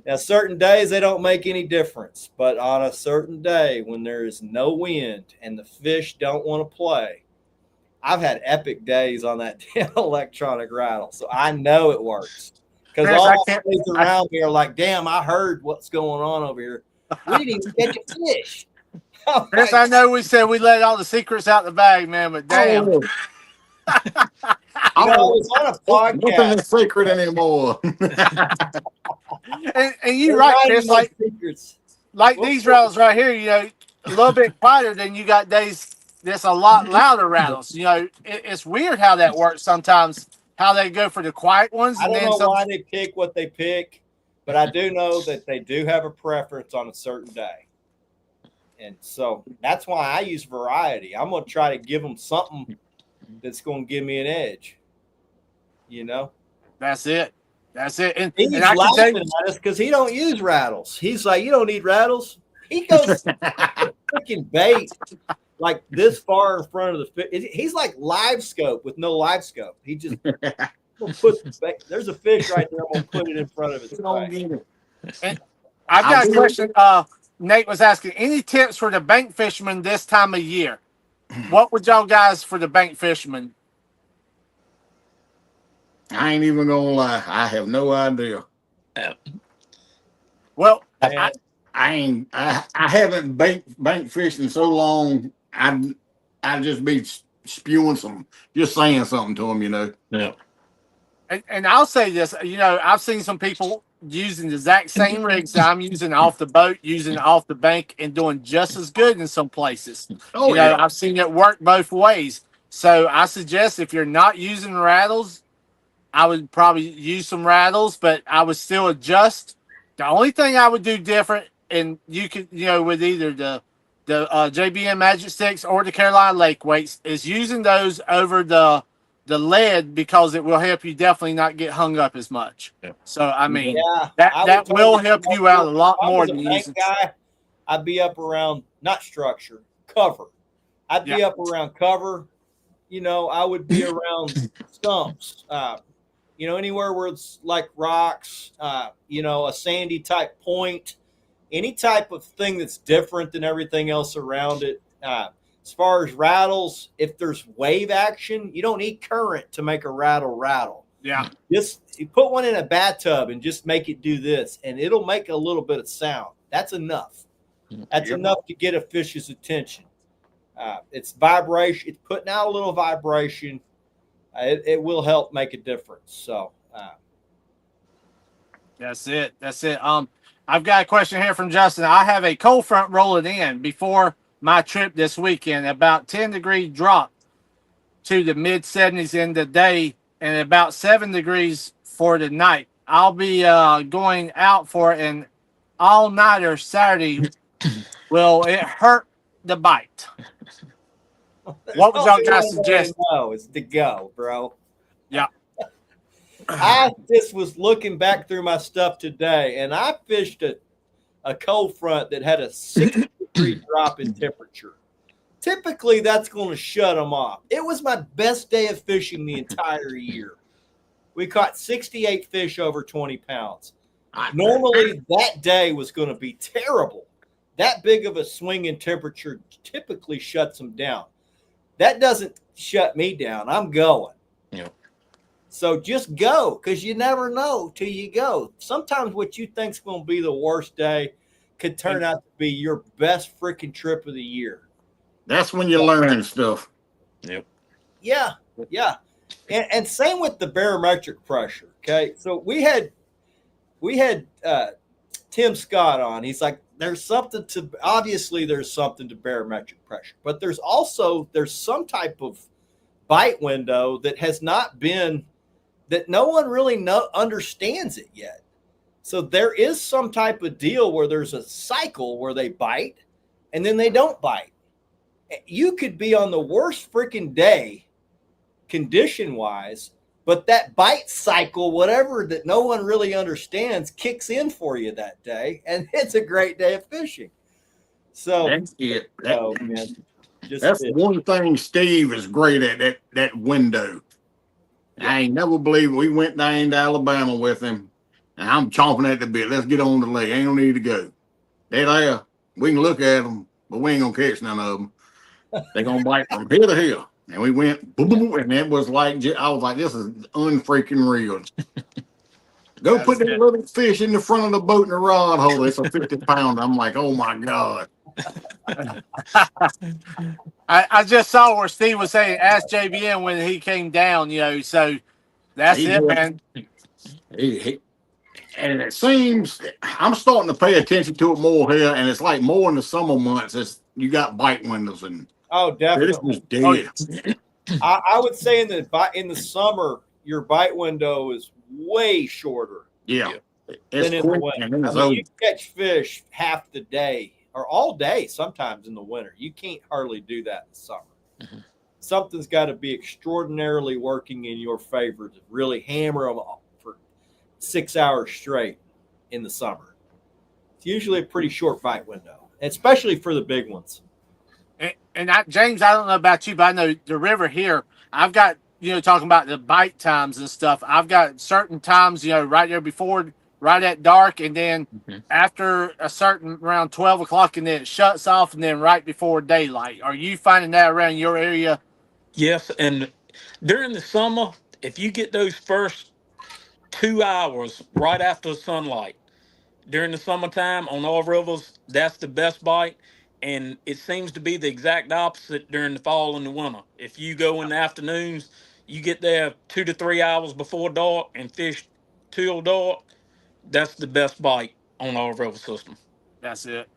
Now, certain days they don't make any difference, but on a certain day when there is no wind and the fish don't want to play, I've had epic days on that damn electronic rattle, so I know it works. Because all my buddies around me are like, "Damn, I heard what's going on over here. We didn't even catch a fish." Chris, I know we said we let all the secrets out the bag, man, but damn. Oh, I was on a podcast. Nothing is secret anymore. and you're right, Chris. Like these rattles right here, you know, a little bit quieter than you got days that's a lot louder rattles. You know, it's weird how that works sometimes, how they go for the quiet ones. I don't know why they pick what they pick, but I do know that they do have a preference on a certain day. And so that's why I use variety. I'm going to try to give them something that's going to give me an edge. You know? That's it. That's it. And he's laughing at us because he don't use rattles. He's like, "You don't need rattles." He goes freaking bait like this far in front of the fish. He's like live scope with no live scope. He just there's a fish right there. I'm going to put it in front of his face. I've got a question. Nate was asking, any tips for the bank fishermen this time of year? What would y'all guys for the bank fishermen? I ain't even gonna lie. I have no idea. Well, I haven't bank fished in so long. I'd just be spewing just saying something to them, you know. Yeah. And I'll say this, you know, I've seen some people using the exact same rigs that I'm using off the boat, using off the bank, and doing just as good in some places. Oh, you know, I've seen it work both ways. So I suggest if you're not using rattles, I would probably use some rattles, but I would still adjust. The only thing I would do different, and you could, you know, with either the JBN Magic Sticks or the Carolina Lake Weights, is using those over the lead, because it will help you definitely not get hung up as much. Yeah. So I mean, that will help you out a lot more than using. I'd be up around not structure, cover. I'd be up around cover. You know, I would be around stumps. You know, anywhere where it's like rocks. You know, a sandy type point. Any type of thing that's different than everything else around it. As far as rattles, if there's wave action, you don't need current to make a rattle. Yeah. Just you put one in a bathtub and just make it do this, and it'll make a little bit of sound. That's enough. That's enough to get a fish's attention. It's vibration. It's putting out a little vibration. It will help make a difference. So that's it. That's it. I've got a question here from Justin. I have a cold front rolling in before my trip this weekend, about 10-degree drop to the mid 70s in the day and about 7 degrees for the night. I'll be going out for an all-nighter Saturday. Will it hurt the bite? What would y'all guys suggest? No, it's to go, bro. Yeah. I just was looking back through my stuff today, and I fished a cold front that had a 60-degree drop in temperature. Typically, that's going to shut them off. It was my best day of fishing the entire year. We caught 68 fish over 20 pounds. Normally, that day was going to be terrible. That big of a swing in temperature typically shuts them down. That doesn't shut me down. I'm going. Yeah. So just go, because you never know till you go. Sometimes what you think's going to be the worst day could turn out to be your best freaking trip of the year. That's when you learn stuff. Yep. Yeah. And same with the barometric pressure. Okay. So we had Tim Scott on. He's like, there's something to barometric pressure, but there's some type of bite window that has not been, that no one really understands it yet. So there is some type of deal where there's a cycle where they bite and then they don't bite. You could be on the worst freaking day condition wise But that bite cycle, whatever that no one really understands, kicks in for you that day, and it's a great day of fishing. So That's it. oh man, just That's fish. one thing Steve is great at, that window. Yeah. I ain't never believed we went down to Alabama with him, and I'm chomping at the bit. Let's get on the lake. Ain't no need to go. They there. We can look at them, but we ain't gonna catch none of them. They gonna bite from here to here. And we went boom, boom, and it was like I was like, this is unfreaking real. Go That's put that it. little fish in the front of the boat in the rod holder. It's a 50-pounder. I'm like, oh my God. I just saw where Steve was saying, ask JBN when he came down, so that's He it, just, man. and it seems I'm starting to pay attention to it more here, and it's like more in the summer months. It's you got bite windows, and Oh, this definitely. was dead. I would say in the summer, your bite window is way shorter Yeah, than it's in the quick winter. and then I it's mean, over. you catch fish half the day or all day sometimes in the winter. You can't hardly do that in the summer. Mm-hmm. Something's got to be extraordinarily working in your favor to really hammer them off for 6 hours straight in the summer. It's usually a pretty short bite window, especially for the big ones. And James, I don't know about you, but I know the river here, I've got, talking about the bite times and stuff. I've got certain times, right there before, right at dark, and then after a certain around 12 o'clock, and then it shuts off, and then right before daylight. Are you finding that around your area? Yes, and during the summer, if you get those first 2 hours right after sunlight during the summertime on all rivers, that's the best bite. And it seems to be the exact opposite during the fall and the winter. If you go in the afternoons, you get there 2 to 3 hours before dark and fish till dark. That's the best bite on our river system. That's it.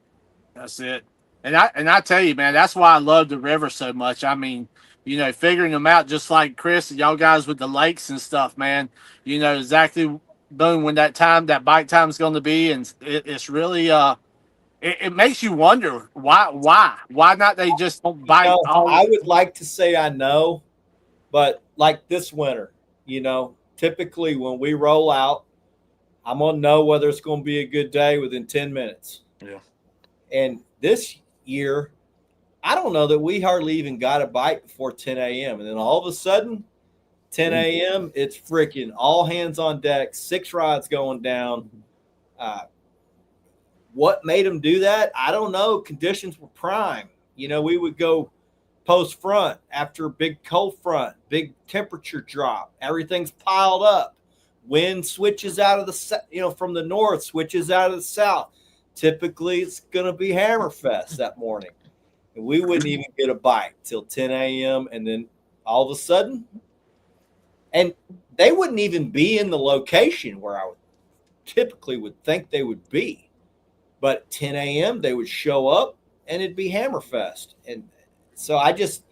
That's it. And I tell you, man, that's why I love the river so much. I mean, figuring them out just like Chris and y'all guys with the lakes and stuff, man. You know exactly boom when that bite time is going to be, and it's really it makes you wonder why not they just don't bite all. I would like to say I know, but like this winter, typically when we roll out, I'm going to know whether it's going to be a good day within 10 minutes. Yeah. And this year, I don't know that we hardly even got a bite before 10 a.m. And then all of a sudden, 10 a.m., it's freaking all hands on deck, 6 rods going down. What made them do that? I don't know. Conditions were prime. We would go post front after a big cold front, big temperature drop. Everything's piled up. Wind switches out of the, from the north, switches out of the south. Typically, it's going to be hammerfest that morning. And we wouldn't even get a bite till 10 a.m. And then all of a sudden, and they wouldn't even be in the location where I typically would think they would be. But at 10 a.m., they would show up and it'd be hammerfest. And so I just,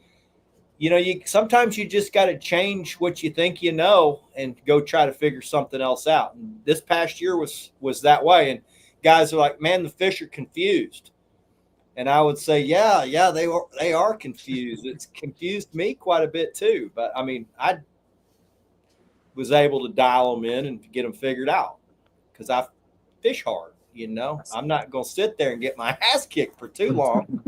sometimes you just got to change what you think and go try to figure something else out. And this past year was that way. And guys are like, man, the fish are confused. And I would say, yeah, they are confused. It's confused me quite a bit too. But I mean, I was able to dial them in and get them figured out because I fish hard. I'm not going to sit there and get my ass kicked for too long.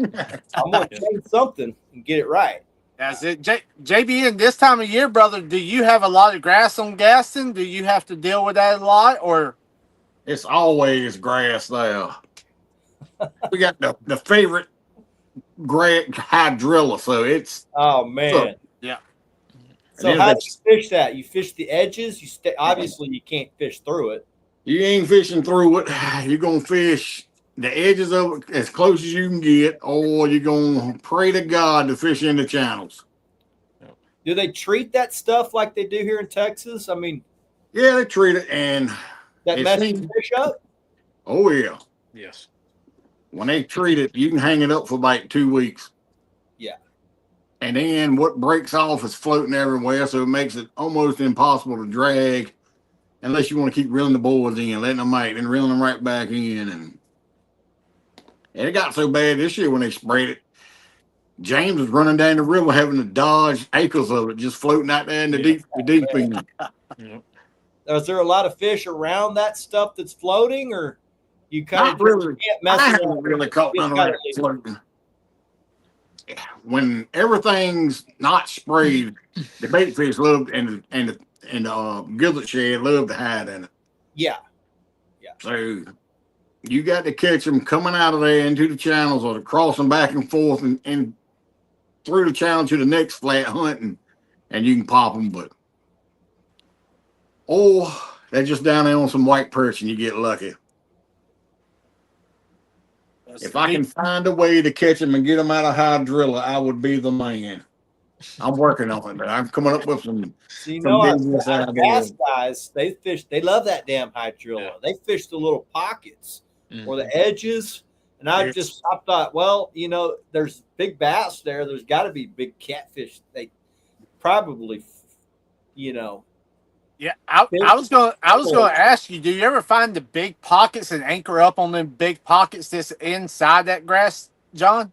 I'm going to change something and get it right. That's it. JBN, this time of year, brother, do you have a lot of grass on Gaston? Do you have to deal with that a lot, or? It's always grass there. We got the favorite hydrilla, so it's. Oh man. Yeah. So how do you fish that? You fish the edges. Obviously you can't fish through it. You ain't fishing through it. You're gonna fish the edges of it as close as you can get, or you're gonna pray to God to fish in the channels. Do they treat that stuff like they do here in Texas? I mean, yeah, they treat it, and that messes fish up. Oh yeah. Yes. When they treat it, you can hang it up for about 2 weeks. Yeah. And then what breaks off is floating everywhere, so it makes it almost impossible to drag unless you want to keep reeling the boards in, letting them out, and reeling them right back in. And it got so bad this year when they sprayed it. James was running down the river having to dodge acres of it, just floating out there in the deep end. Yeah. Is there a lot of fish around that stuff that's floating, or you kind Not of really. can't mess I around? haven't really caught none of that floating. When everything's not sprayed, the bait fish love and the gizzard shad love to hide in it. Yeah. So you got to catch them coming out of there into the channels or to cross them back and forth and through the channel to the next flat hunting, and you can pop them. But they're just down there on some white perch and you get lucky. If I can find a way to catch them and get them out of hydrilla, I would be the man. I'm working on it, but I'm coming up with some. So our bass guys, they love that damn hydrilla. Yeah. They fish the little pockets or the edges. And I thought, well, there's big bass there. There's got to be big catfish. They probably, Yeah, I was going to ask you, do you ever find the big pockets and anchor up on them big pockets that's inside that grass, John?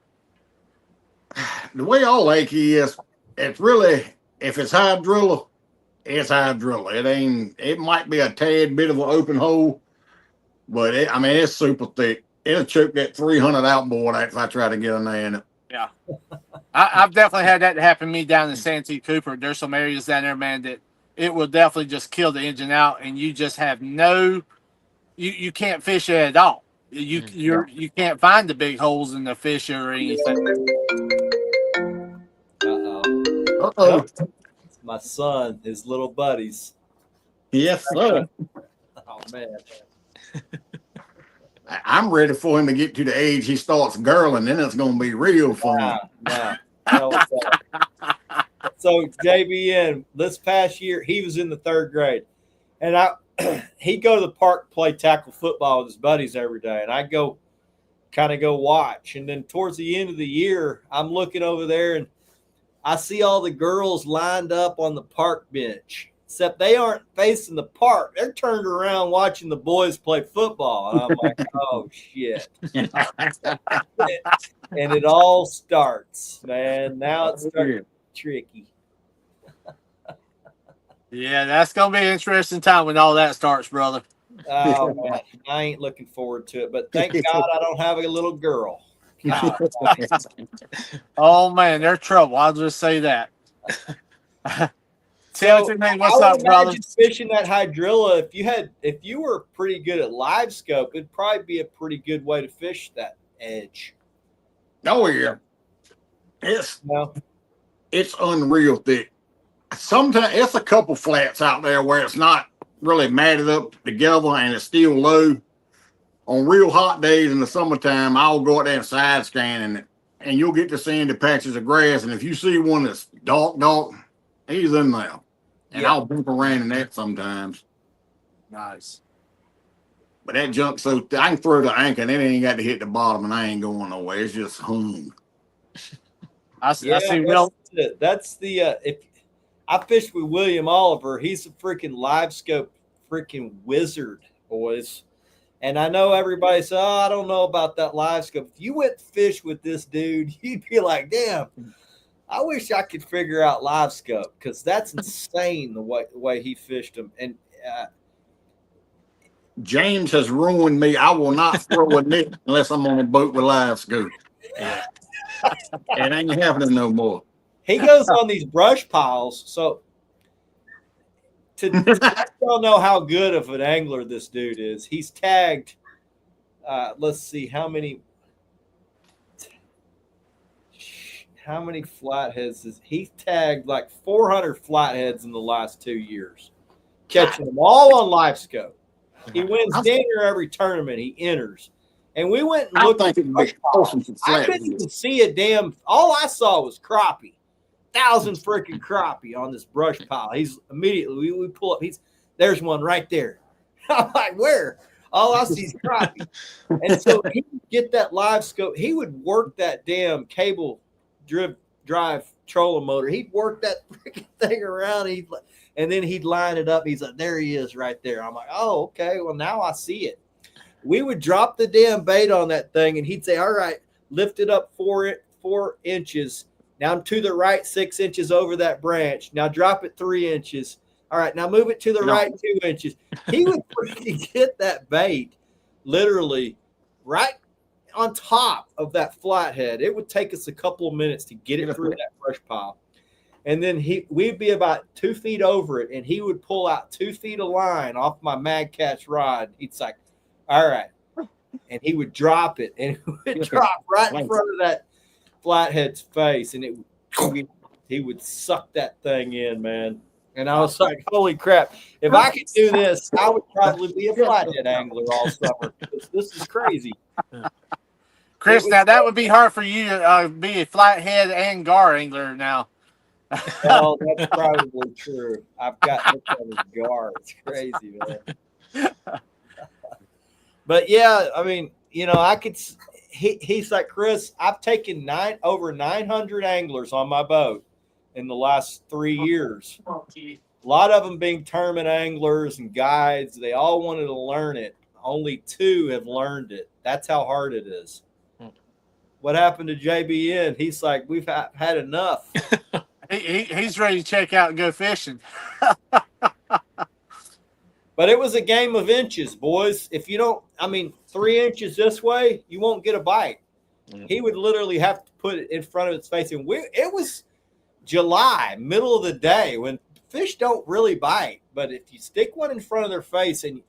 The way all lake is, it's really, if it's hydrilla, it's hydrilla. It might be a tad bit of an open hole, but it's super thick. It'll choke that 300 outboard if I try to get in there in it. Yeah. I've definitely had that happen to me down in Santee Cooper. There's some areas down there, man, that it will definitely just kill the engine out, and you just have you can't fish it at all. You can't find the big holes in the fish or anything. Uh-oh. It's my son, his little buddies. Yes, sir. Oh, man. I'm ready for him to get to the age he starts girling, then it's going to be real fun. So JBN, this past year, he was in the 3rd grade, and he'd go to the park to play tackle football with his buddies every day, and I go watch. And then towards the end of the year, I'm looking over there, and I see all the girls lined up on the park bench, except they aren't facing the park. They're turned around watching the boys play football. And I'm like, oh, shit. And it all starts, man. Now it's starting tricky. Yeah, that's going to be an interesting time when all that starts, brother. Oh, man. I ain't looking forward to it. But thank God I don't have a little girl. Oh, man, they're trouble. I'll just say that. Tell me what's up, brother. Fishing that hydrilla, if you were pretty good at live scope, it'd probably be a pretty good way to fish that edge. Oh yeah, it's unreal thick. Sometimes it's a couple flats out there where it's not really matted up together and it's still low. On real hot days in the summertime, I'll go out there and side scan and you'll get to seeing the patches of grass. And if you see one that's dark, he's in there. And I'll bump around in that sometimes. Nice. But that junk so I can throw the anchor and it ain't got to hit the bottom and I ain't going nowhere. It's just hung. I see. That's the if I fished with William Oliver, he's a freaking live scope freaking wizard, boys. And I know everybody says, oh, I don't know about that live scope. If you went to fish with this dude, you'd be like, damn, I wish I could figure out live scope because that's insane the way he fished them. And James has ruined me. I will not throw a net unless I'm on a boat with live scope. It ain't happening no more. He goes on these brush piles. So to don't know how good of an angler this dude is. He's tagged. Let's see how many flatheads is he's tagged like 400 flatheads in the last 2 years, catching them all on live scope. He wins dinner every tournament he enters. And we went and looked at the awesome. I couldn't even see a damn. All I saw was crappie, 1,000 freaking crappie on this brush pile. He's immediately we pull up. There's one right there. I'm like, where? All I see is crappie. And so he would get that live scope. He would work that damn cable drive trolling motor. He'd work that freaking thing around. And then he'd line it up. He's like, there he is right there. I'm like, oh, okay. Well, now I see it. We would drop the damn bait on that thing, and he'd say, all right, lift it up 4 4 inches. Now I'm to the right 6 inches over that branch. Now drop it 3 inches. All right, now move it to the right 2 inches. He would freaking get that bait literally right on top of that flathead. It would take us a couple of minutes to get it through that brush pile. And then we'd be about 2 feet over it, and he would pull out 2 feet of line off my Mad Catch rod. He's like, all right. And he would drop it, and it would drop right in front of that flathead's face, and he would suck that thing in, man. And I was like, holy crap. If I could do this, I would probably be a flathead angler all summer. This is crazy. Chris, now that would be hard for you to be a flathead and gar angler now. Oh, that's probably true. I've got this on his gar. It's crazy, man. But yeah, I mean, you know, I could. He's like, Chris, I've taken over 900 anglers on my boat in the last 3 years. A lot of them being tournament anglers and guides. They all wanted to learn it. Only 2 have learned it. That's how hard it is. What happened to JBN? He's like, we've had enough. He's ready to check out and go fishing. But it was a game of inches, boys. If you don't, 3 inches this way, you won't get a bite. Mm-hmm. He would literally have to put it in front of his face. And it was July, middle of the day, when fish don't really bite. But if you stick one in front of their face, and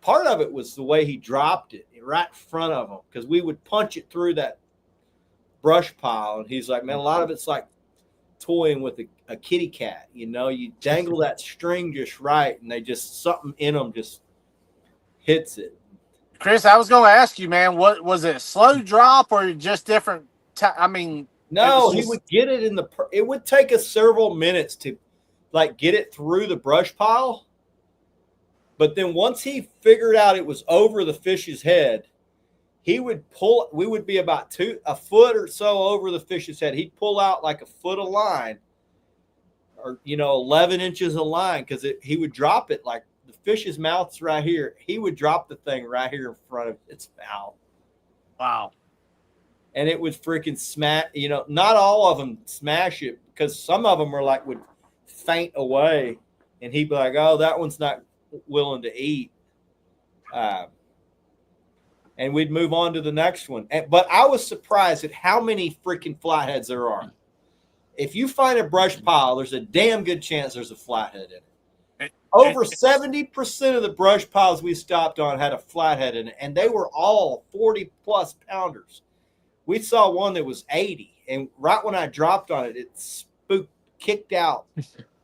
part of it was the way he dropped it right in front of them, because we would punch it through that brush pile. And he's like, man, a lot of it's like toying with a kitty cat. You know, you dangle that string just right, and something in them just hits it. Chris, I was going to ask you, man, what was it, a slow drop or just different? No, he would get it it would take us several minutes to like get it through the brush pile. But then once he figured out it was over the fish's head, he would we would be about a foot or so over the fish's head. He'd pull out like a foot of line, or, 11 inches of line, because he would drop it like the fish's mouth's right here. He would drop the thing right here in front of its mouth. Wow. And it would freaking smash, not all of them smash it, because some of them would faint away, and he'd be like, oh, that one's not willing to eat. And we'd move on to the next one. But I was surprised at how many freaking flatheads there are. If you find a brush pile, there's a damn good chance there's a flathead in it. Over 70% of the brush piles we stopped on had a flathead in it, and they were all 40-plus pounders. We saw one that was 80, and right when I dropped on it, it kicked out,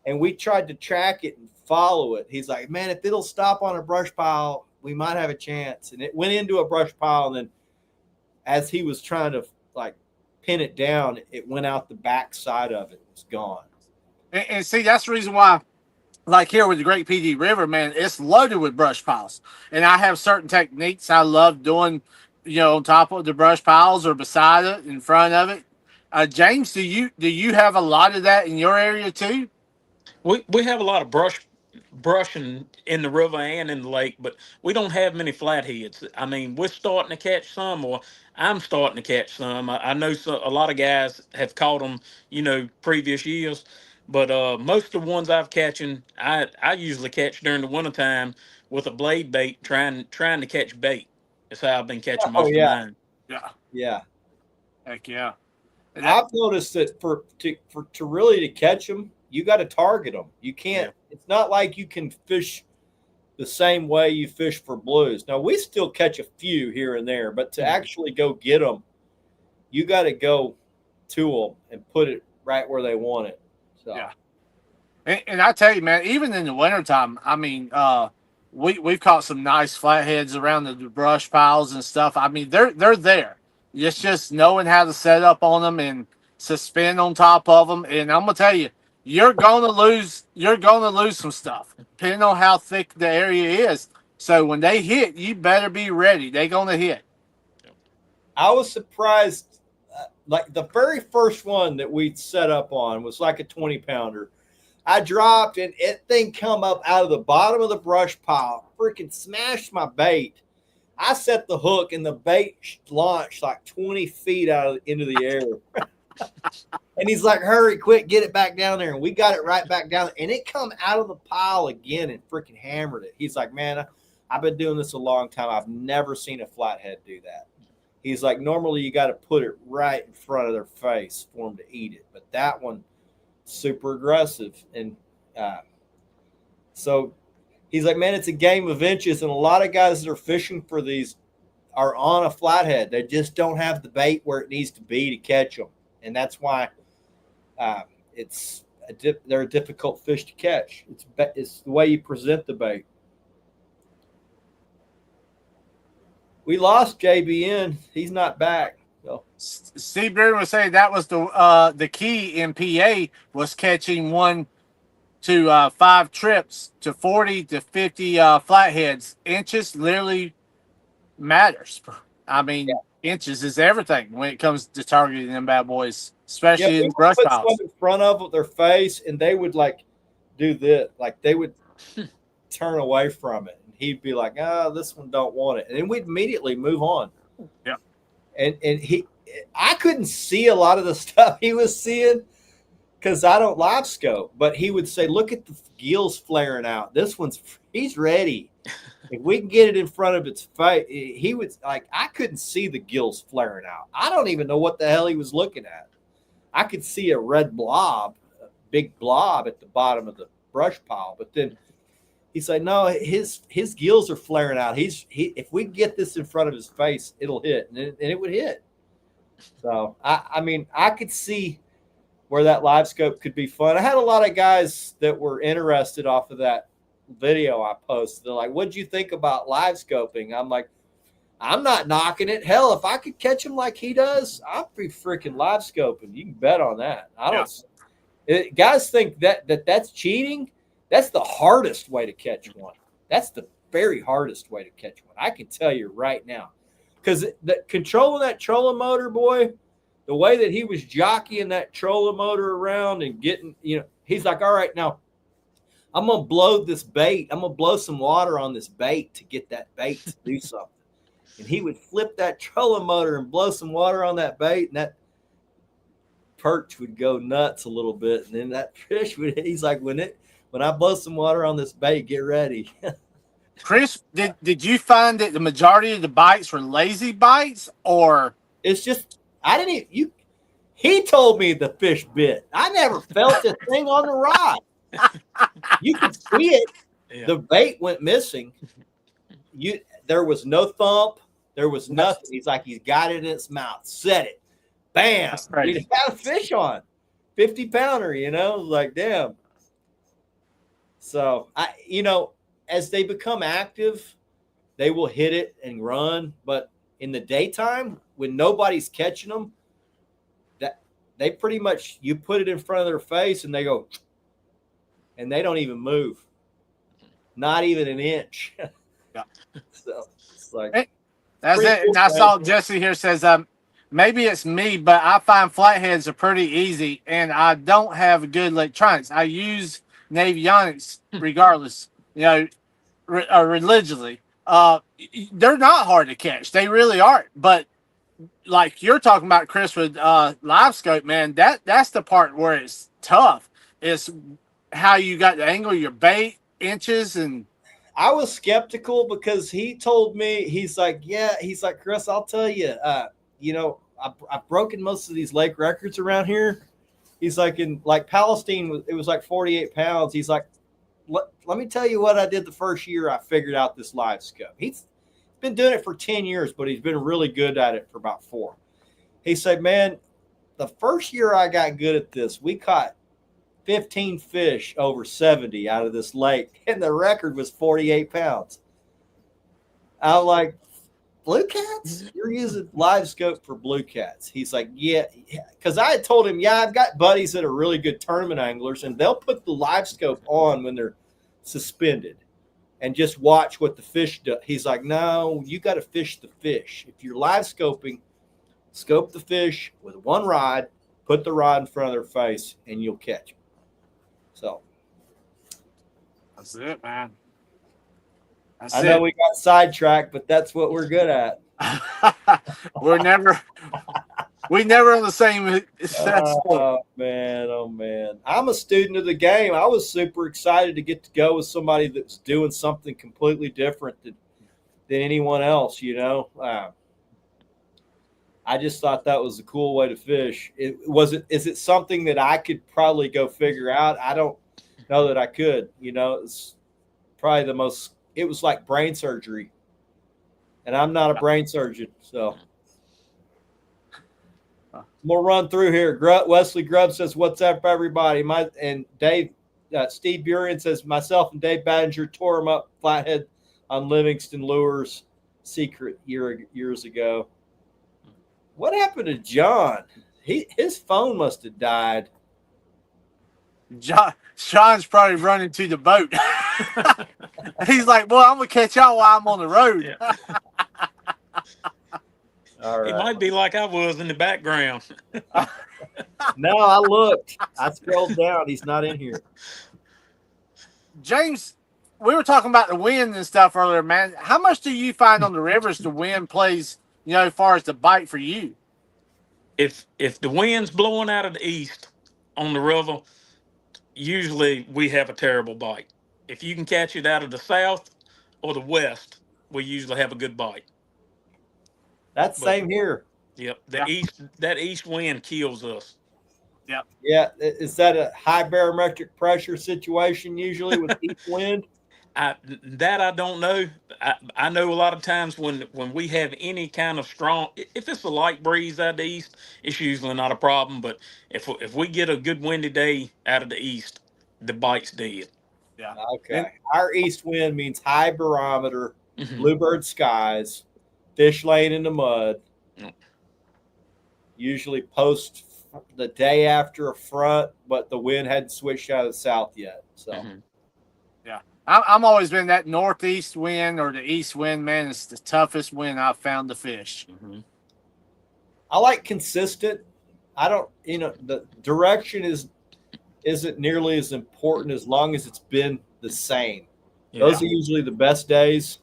and we tried to track it and follow it. He's like, man, if it'll stop on a brush pile, we might have a chance. And it went into a brush pile, and then as he was trying to pin it down, it went out the back side of it. It was gone. And see, that's the reason why, like here with the Great PD River, man, it's loaded with brush piles. And I have certain techniques I love doing, on top of the brush piles or beside it, in front of it. James, do you have a lot of that in your area too? We have a lot of brushing in the river and in the lake, but we don't have many flatheads. I mean, we're starting to catch some, or I'm starting to catch some. I know a lot of guys have caught them, previous years, but most of the ones I've catching, I usually catch during the wintertime with a blade bait, trying to catch bait. That's how I've been catching most of mine. Yeah. Heck yeah. And I've noticed that to really catch them, you got to target them. You can't. Yeah. It's not like you can fish the same way you fish for blues. Now, we still catch a few here and there, but to actually go get them, you got to go to them and put it right where they want it. So. Yeah. And I tell you, man, even in the wintertime, I mean, we've caught some nice flatheads around the brush piles and stuff. I mean, they're there. It's just knowing how to set up on them and suspend on top of them. And I'm gonna tell you, you're gonna lose some stuff depending on how thick the area is. So when they hit, you better be ready. They're gonna hit. I was surprised. Like the very first one that we set up on was like a 20-pounder. I dropped, and it thing come up out of the bottom of the brush pile, freaking smashed my bait. I set the hook and the bait launched like 20 feet into the air. And he's like, hurry, quick, get it back down there. And we got it right back down there. And it come out of the pile again and freaking hammered it. He's like, man, I've been doing this a long time. I've never seen a flathead do that. He's like, normally you got to put it right in front of their face for them to eat it. But that one, super aggressive. And so he's like, man, it's a game of inches. And a lot of guys that are fishing for these are on a flathead. They just don't have the bait where it needs to be to catch them. And that's why they're a difficult fish to catch. It's the way you present the bait. We lost JBN. He's not back. So. Steve Brewer was saying that was the key in PA was catching 1 to 5 trips to 40 to 50 flatheads. Inches literally matters. I mean, inches is everything when it comes to targeting them bad boys, especially in brush piles. Put in front of their face, and they would like do this, like they would turn away from it, and he'd be like, this one don't want it," and then we'd immediately move on. Yeah, and I couldn't see a lot of the stuff he was seeing because I don't live scope, but he would say, "Look at the gills flaring out. He's ready." If we can get it in front of its face, he was like, I couldn't see the gills flaring out. I don't even know what the hell he was looking at. I could see a red blob, a big blob at the bottom of the brush pile. But then he's like, no, his gills are flaring out. If we get this in front of his face, it'll hit. And it would hit. So, I mean, I could see where that live scope could be fun. I had a lot of guys that were interested off of that video I posted. They're like, what'd you think about live scoping? I'm like, I'm not knocking it. Hell, if I could catch him like he does, I'd be freaking live scoping. You can bet on that. Guys think that's cheating. That's the hardest way to catch one. That's the very hardest way to catch one. I can tell you right now. Because controlling that trolling motor, boy, the way that he was jockeying that trolling motor around and getting, he's like, all right, now I'm going to blow this bait. I'm going to blow some water on this bait to get that bait to do something. And he would flip that trolling motor and blow some water on that bait, and that perch would go nuts a little bit. And then that fish he's like, when I blow some water on this bait, get ready. Chris, did you find that the majority of the bites were lazy bites, or it's just, he told me the fish bit. I never felt a thing on the rod. You could see it. Yeah. The bait went missing. There was no thump. There was nothing. He's like, he's got it in its mouth. Set it. Bam. We just got a fish on. 50-pounder, like, damn. So, as they become active, they will hit it and run. But in the daytime, when nobody's catching them, they pretty much, you put it in front of their face and they go, and they don't even move. Not even an inch. Yeah. So it's like, that's it. And I saw Jesse here says, maybe it's me, but I find flatheads are pretty easy, and I don't have good electronics. I use Navionics regardless, religiously. They're not hard to catch. They really aren't. But like you're talking about, Chris, with live scope, man, that's the part where it's tough. It's how you got to angle your bait, inches, and I was skeptical because he told me, he's like, Chris, I'll tell you, I've broken most of these lake records around here. He's like, in like Palestine, it was like 48 pounds. He's like, let me tell you what I did the first year I figured out this live scope. He's been doing it for 10 years, but he's been really good at it for about 4. He said, man, the first year I got good at this, we caught 15 fish over 70 out of this lake, and the record was 48 pounds. I'm like, blue cats? You're using live scope for blue cats? He's like, yeah. Because I had told him, I've got buddies that are really good tournament anglers, and they'll put the live scope on when they're suspended and just watch what the fish do. He's like, no, you got to fish the fish. If you're live scoping, scope the fish with one rod, put the rod in front of their face, and you'll catch them. So that's it, man. That's I know it. we got sidetracked, but that's what we're good at. We're never we never on the same. That's Oh man, oh man! I'm a student of the game. I was super excited to get to go with somebody that's doing something completely different than anyone else. I just thought that was a cool way to fish. Is it something that I could probably go figure out? I don't know that I could. It's probably the most. It was like brain surgery, and I'm not a brain surgeon, so. We'll run through here. Wesley Grubb says, "What's up, everybody?" Steve Burian says, "Myself and Dave Badger tore him up flathead on Livingston Lures Secret years ago." What happened to John? His phone must have died. Sean's probably running to the boat. He's like, "Well, I'm gonna catch y'all while I'm on the road." Yeah. All right. It might be like I was in the background. No, I looked. I scrolled down. He's not in here. James, we were talking about the wind and stuff earlier, man. How much do you find on the rivers the wind plays, as far as the bite for you? If the wind's blowing out of the east on the river, usually we have a terrible bite. If you can catch it out of the south or the west, we usually have a good bite. That's But same here. yep, Yeah. that east wind kills us. Yep. Yeah, is that a high barometric pressure situation usually with east wind? I don't know. I know a lot of times when we have any kind of strong, if it's a light breeze out of the east, it's usually not a problem. But if we get a good windy day out of the east, the bite's dead. Yeah. Okay. Our east wind means high barometer, Mhm. bluebird skies, fish laying in the mud. Yep. Usually post the day after a front, but the wind hadn't switched out of the south yet. So. Mhm. Yeah. I'm always been that northeast wind or the east wind, man. It's the toughest wind I've found to fish. Mhm. I like consistent. I don't, the direction isn't nearly as important as long as it's been the same. Yeah. Those are usually the best days.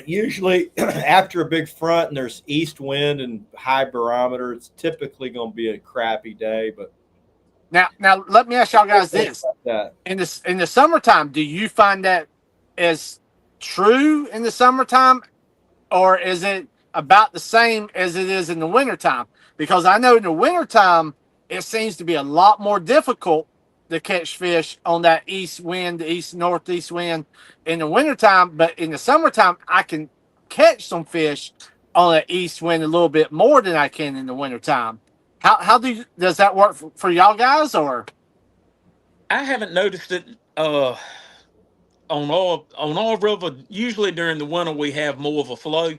Usually after a big front and there's east wind and high barometer, it's typically going to be a crappy day. But Now let me ask y'all guys this: in the summertime, do you find that as true in the summertime, or is it about the same as it is in the wintertime? Because I know in the wintertime, it seems to be a lot more difficult to catch fish on that east wind, the east northeast wind in the wintertime. But in the summertime, I can catch some fish on the east wind a little bit more than I can in the wintertime. How does that work for y'all guys? Or I haven't noticed it on our river. Usually during the winter we have more of a flow,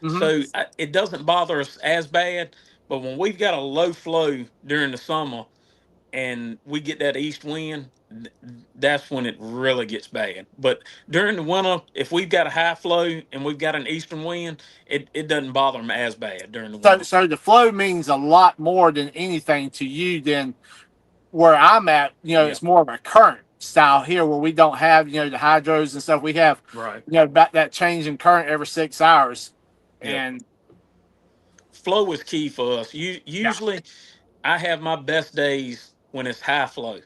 so it doesn't bother us as bad. But when we've got a low flow during the summer and we get that east wind, that's when it really gets bad. But during the winter, if we've got a high flow and we've got an eastern wind, it doesn't bother them as bad during the winter. so the flow means a lot more than anything to you than where I'm at. It's more of a current style here where we don't have the hydros and stuff. We have Right. about that change in current every 6 hours, Yep. and Flow is key for us. Usually, I have my best days when it's high flow.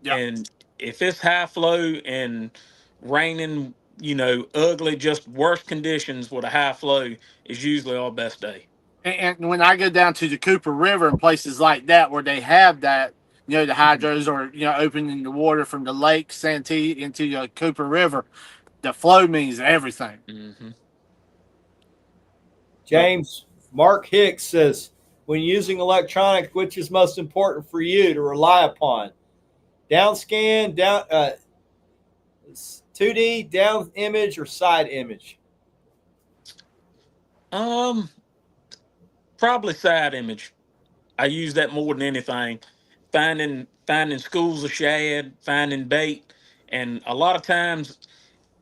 yeah. And if it's high flow and raining, ugly, just worse conditions with a high flow is usually our best day. And when I go down to the Cooper River and places like that where they have that, the hydros or opening the water from the lake Santee into the Cooper River, the flow means everything. Mm-hmm. James, Mark Hicks says, when using electronics, which is most important for you to rely upon? Down scan, 2D, down image, or side image? Probably side image. I use that more than anything. Finding schools of shad, finding bait, and a lot of times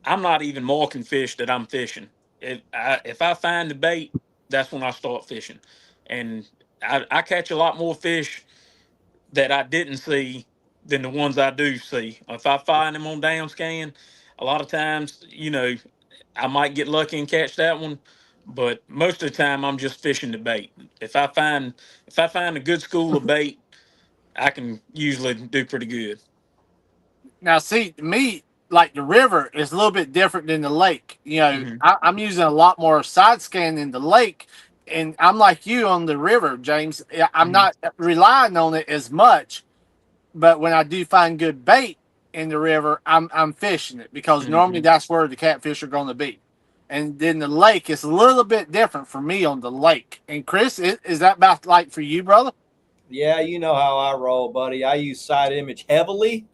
I'm not even marking fish that I'm fishing. If I find the bait, that's when I start fishing, and I catch a lot more fish that I didn't see than the ones I do see. If I find them on down scan, A lot of times, I might get lucky and catch that one, but most of the time I'm just fishing the bait. If I find a good school of bait, I can usually do pretty good. Now, see, me, like the river is a little bit different than the lake. Hmm. I'm using a lot more side scan in the lake, and I'm like you on the river, James. I'm Hmm. not relying on it as much, but when I do find good bait in the river, I'm fishing it because normally Hmm. that's where the catfish are going to be. And then the lake is a little bit different for me on the lake. And Chris, is that about like for you, brother? Yeah, you know how I roll, buddy. I use side image heavily.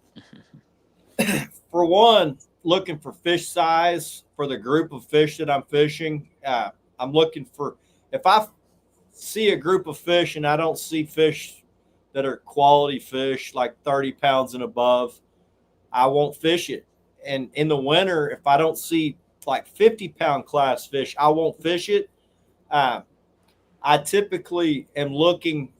For one, looking for fish size for the group of fish that I'm fishing. I'm looking for, if I see a group of fish and I don't see fish that are quality fish, like 30 pounds and above, I won't fish it. And in the winter, if I don't see like 50-pound class fish, I won't fish it. Uh, I typically am looking,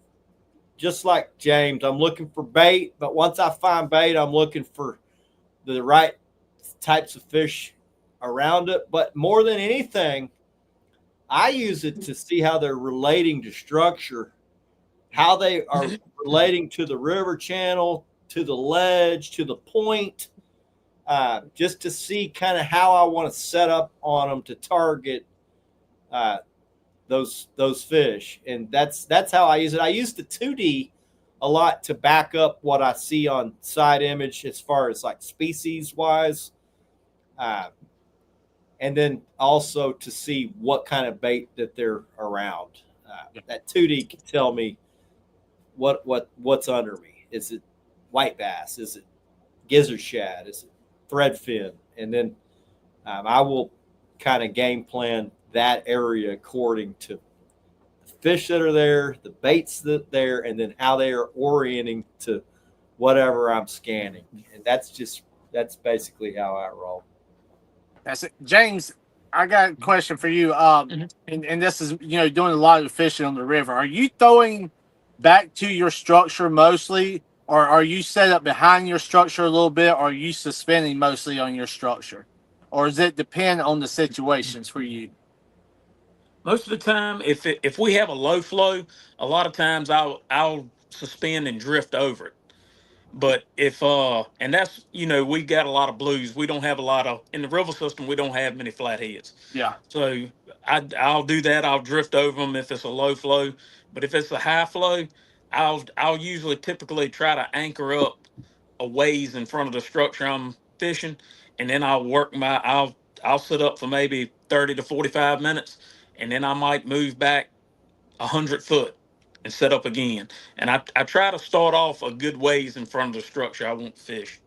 just like James, I'm looking for bait. But once I find bait, I'm looking for the right types of fish around it. But more than anything, I use it to see how they're relating to structure, how they are relating to the river channel, to the ledge, to the point, just to see kind of how I want to set up on them to target uh, those fish. And that's how I use it. I use the 2D a lot to back up what I see on side image as far as like species wise. Uh, and then also to see what kind of bait that they're around. That 2D can tell me what's under me. Is it white bass? Is it gizzard shad? Is it threadfin? And then I will kind of game plan that area according to the fish that are there, the baits that are there, and then how they are orienting to whatever I'm scanning. And that's basically how I roll. That's it. James, I got a question for you. Hmm. And this is, doing a lot of fishing on the river. Are you throwing back to your structure mostly, or are you set up behind your structure a little bit, or are you suspending mostly on your structure? Or does it depend on the situations for you? Most of the time, if we have a low flow, a lot of times I'll suspend and drift over it. But if and that's we got a lot of blues. We don't have a lot of in the river system. We don't have many flatheads. Yeah. So I'll do that. I'll drift over them if it's a low flow. But if it's a high flow, I'll usually typically try to anchor up a ways in front of the structure I'm fishing, and then I'll sit up for maybe 30 to 45 minutes, and then I might move back 100 foot and set up again. And I try to start off a good ways in front of the structure I want to fish.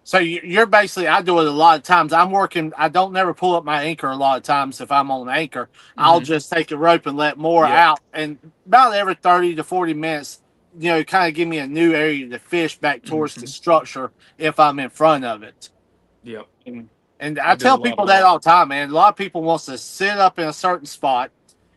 So you're basically, I do it a lot of times. I'm working, I don't never pull up my anchor a lot of times. If I'm on anchor, I'll Hmm. just take a rope and let more Yep. out. And about every 30 to 40 minutes, kind of give me a new area to fish back towards the Hmm. structure if I'm in front of it. Yep. And I I do a tell lot people of that that. all the time, man. A lot of people wants to sit up in a certain spot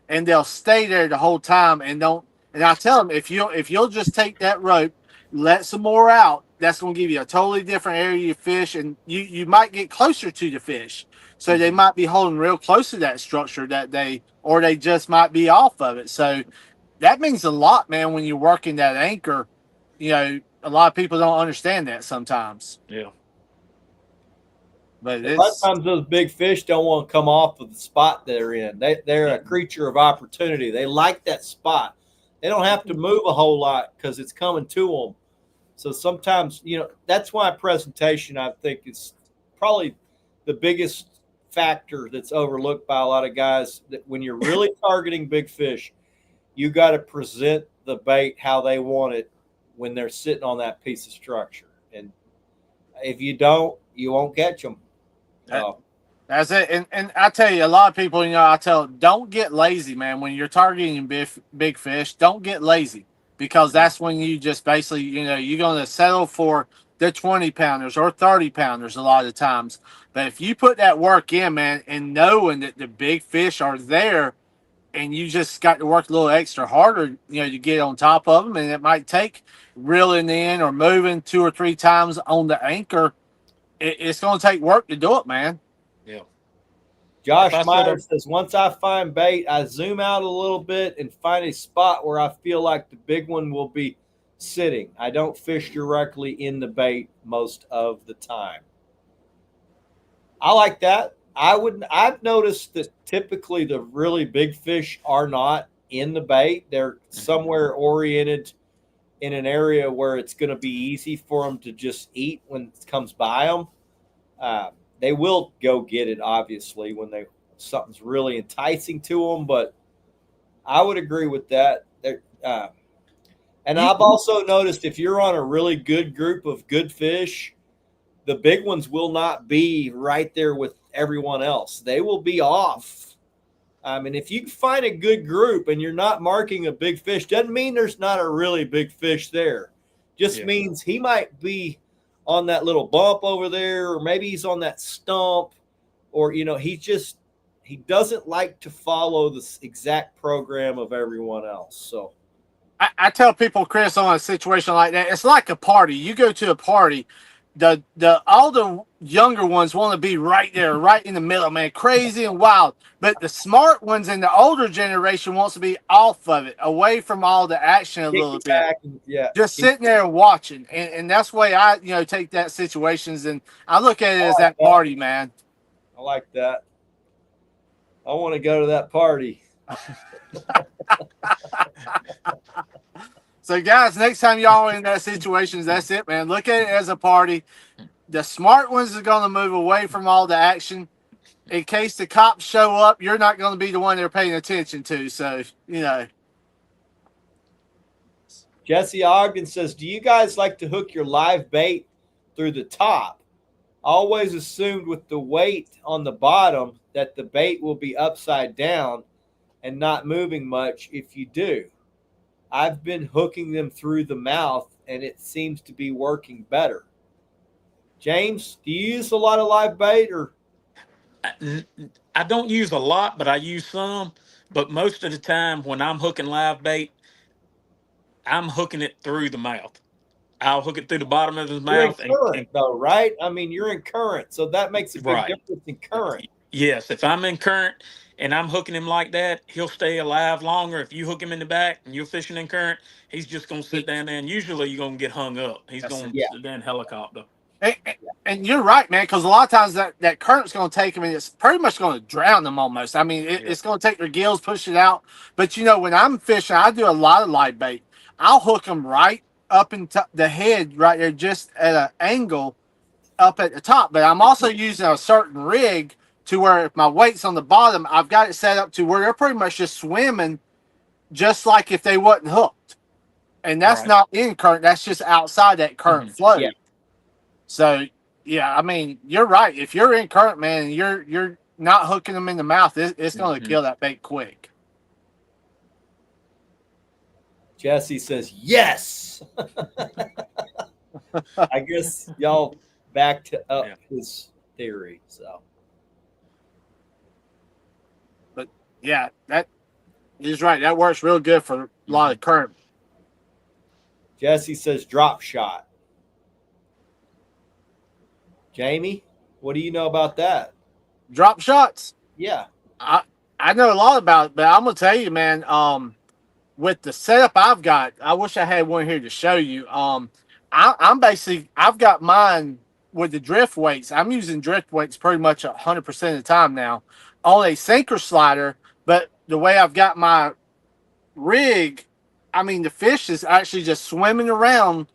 and they'll stay there the whole time and don't. And I tell them if you'll just take that rope, let some more out. That's going to give you a totally different area to fish, and you might get closer to the fish. So they Hmm. might be holding real close to that structure that or they just might be off of it. So that means a lot, man. When you're working that anchor, a lot of people don't understand that sometimes, Yeah. but A lot of it's times those big fish don't want to come off of the spot they're in. They're a creature of opportunity. They like that spot. They don't have to move a whole lot because it's coming to them. So sometimes, that's why presentation, I think, is probably the biggest factor that's overlooked by a lot of guys. That when you're really targeting big fish, you got to present the bait how they want it when they're sitting on that piece of structure. And if you don't, you won't catch them. that, that's it. And I tell you, a lot of people, I tell them, don't get lazy, man. When you're targeting big fish, don't get lazy because that's when you just basically, you're going to settle for the 20 pounders or 30 pounders a lot of times. But if you put that work in, man, and knowing that the big fish are there and you just got to work a little extra harder, to get on top of them, and it might take reeling in or moving two or three times on the anchor it's going to take work to do it, man. Yeah. If Josh I set Meyer up, says, once I find bait, I zoom out a little bit and find a spot where I feel like the big one will be sitting. I don't fish directly in the bait most of the time. I like that. I've noticed that typically the really big fish are not in the bait. They're somewhere oriented in an area where it's going to be easy for them to just eat when it comes by them. They will go get it, obviously, when something's really enticing to them. But I would agree with that. And I've also noticed if you're on a really good group of good fish, the big ones will not be right there with everyone else. They will be off. And if you find a good group and you're not marking a big fish, doesn't mean there's not a really big fish there. Just means he might be on that little bump over there, or maybe he's on that stump, or he doesn't like to follow the exact program of everyone else. So I tell people, Chris, on a situation like that, it's like a party. You go to a party, all the younger ones want to be right there, right in the middle, man, crazy and wild. But the smart ones in the older generation wants to be off of it, away from all the action a little bit. Just sitting there and watching. And that's the way I, take that situations, and I look at it as that party, man. I like that. I want to go to that party. So, guys, next time y'all are in that situations, that's it, man. Look at it as a party. The smart ones are going to move away from all the action. In case the cops show up, you're not going to be the one they're paying attention to. So, Jesse Ogden says, do you guys like to hook your live bait through the top? Always assumed with the weight on the bottom that the bait will be upside down and not moving much if you do. I've been hooking them through the mouth, and it seems to be working better. James, do you use a lot of live bait? Or I don't use a lot, but I use some. But most of the time when I'm hooking live bait, I'm hooking it through the mouth. I'll hook it through the bottom of his you're in mouth. current, though, right? I mean, you're in current, so that makes a big difference in current. Yes, if I'm in current and I'm hooking him like that, he'll stay alive longer. If you hook him in the back and you're fishing in current, he's just going to sit down there, and usually you're going to get hung up. He's going to sit there in helicopter. And you're right, man, because a lot of times that current's going to take them, and it's pretty much going to drown them almost. I mean, it's going to take their gills, push it out. But, when I'm fishing, I do a lot of live bait. I'll hook them right up in the head right there, just at an angle up at the top. But I'm also using a certain rig to where if my weight's on the bottom, I've got it set up to where they're pretty much just swimming just like if they wasn't hooked. And that's not in current. That's just outside that current flow. Yeah. So, I mean, you're right. If you're in current, man, and you're not hooking them in the mouth, it's going to kill that bait quick. Jesse says, yes. I guess y'all backed up his theory. So, but that is right. That works real good for a lot of current. Jesse says, drop shot. Jamie, what do you know about that? Drop shots? Yeah. I know a lot about it, but I'm going to tell you, man, with the setup I've got, I wish I had one here to show you. I've got mine with the drift weights. I'm using drift weights pretty much 100% of the time now on a sinker slider. But the way I've got my rig, I mean, the fish is actually just swimming around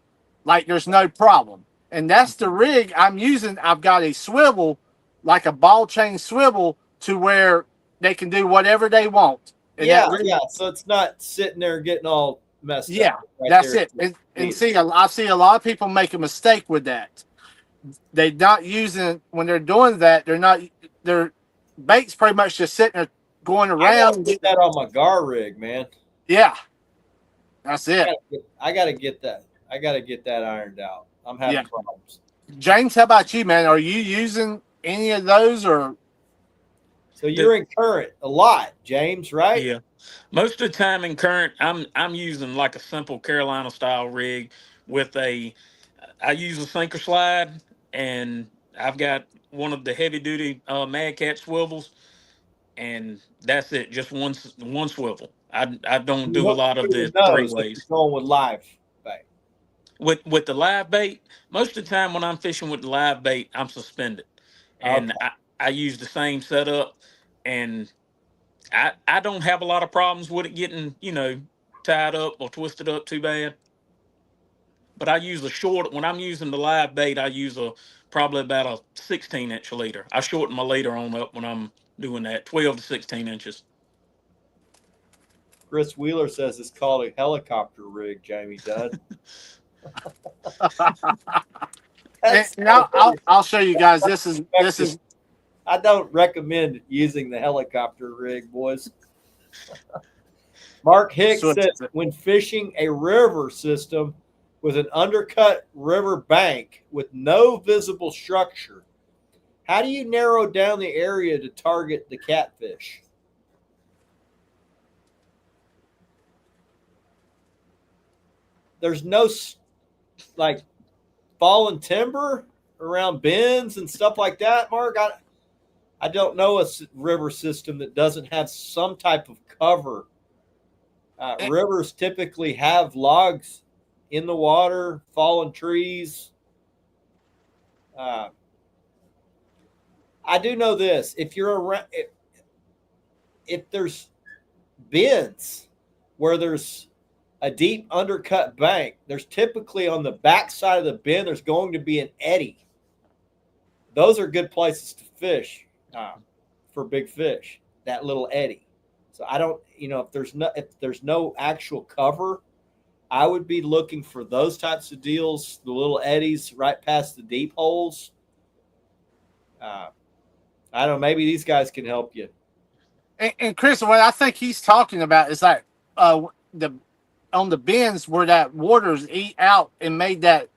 like there's no problem. And that's the rig I'm using. I've got a swivel, like a ball chain swivel, to where they can do whatever they want. And So it's not sitting there getting all messed up. That's it. And see, I see a lot of people make a mistake with that. They're not using, when they're doing that, their bait's pretty much just sitting there going around. I get that on my gar rig, man. Yeah. That's it. I got to get that. I got to get that ironed out. I'm having problems. James, how about you, man? Are you using any of those, or? So you're in current a lot, James, right? Yeah. Most of the time in current, I'm using like a simple Carolina style rig with I use a sinker slide, and I've got one of the heavy duty Mad Cat swivels, and that's it. Just one swivel. I don't You do a want lot of to the three nose if ways. you're going with live bait. With the live bait, most of the time when I'm fishing with the live bait, I'm suspended, and Okay. I use the same setup, and I don't have a lot of problems with it getting tied up or twisted up too bad. But I use a short when I'm using the live bait. I use a probably about a 16-inch leader. I shorten my leader on up when I'm doing that, 12 to 16 inches. Chris Wheeler says it's called a helicopter rig, Jamie Dunn. That's And I'll show you guys. This is I don't recommend using the helicopter rig, boys. Mark Hicks switch. says when fishing a river system with an undercut river bank with no visible structure, how do you narrow down the area to target the catfish? There's no like fallen timber around bends and stuff like that, Mark. I don't know a river system that doesn't have some type of cover. Rivers typically have logs in the water, fallen trees. I do know this: if you're around, if there's bends where there's a deep undercut bank, there's typically on the back side of the bend there's going to be an eddy. Those are good places to fish for big fish. That little eddy. So I don't, if there's no actual cover, I would be looking for those types of deals, the little eddies right past the deep holes. I don't know. Maybe these guys can help you. And Chris, what I think he's talking about is like the on the bends where that water's eat out and made that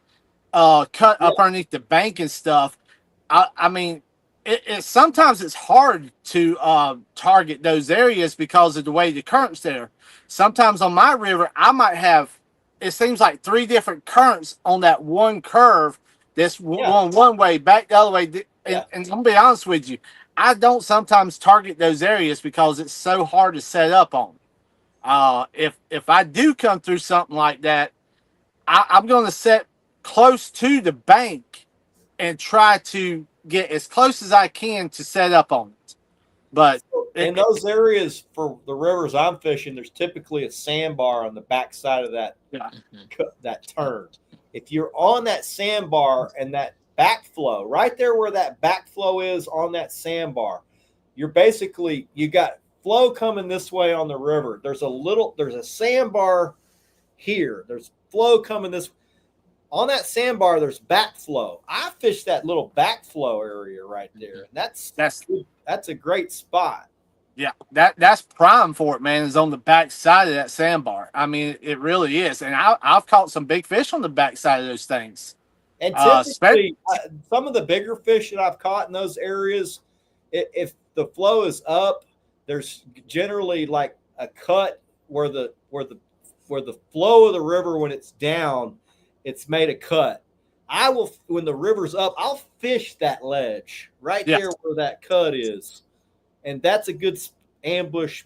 cut up underneath the bank and stuff. I mean, it sometimes it's hard to target those areas because of the way the current's there. Sometimes on my river, I might have, it seems like 3 different currents on that one curve that's going one way, back the other way. And I'm going to be honest with you, I don't sometimes target those areas because it's so hard to set up on. If I do come through something like that, I'm going to set close to the bank and try to get as close as I can to set up on it. But in those areas for the rivers I'm fishing, there's typically a sandbar on the back side of that turn. If you're on that sandbar and that backflow, right there where that backflow is on that sandbar, you got flow coming this way on the river. There's a sandbar here. There's flow coming this on that sandbar. There's backflow. I fish that little backflow area right there. And that's a great spot. Yeah, that's prime for it, man. Is on the back side of that sandbar. I mean, it really is. And I've caught some big fish on the back side of those things. And typically, some of the bigger fish that I've caught in those areas, if the flow is up, there's generally like a cut where the flow of the river, when it's down, it's made a cut. When the river's up, I'll fish that ledge right there where that cut is. And that's a good ambush.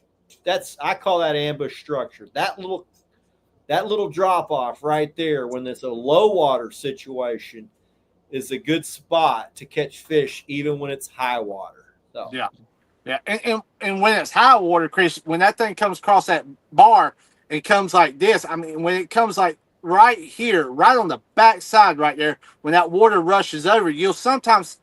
I call that ambush structure. That little drop off right there when it's a low water situation is a good spot to catch fish even when it's high water. So. Yeah. And when it's high water, Chris, when that thing comes across that bar, it comes like this. I mean, when it comes like right here, right on the back side right there, when that water rushes over, you'll sometimes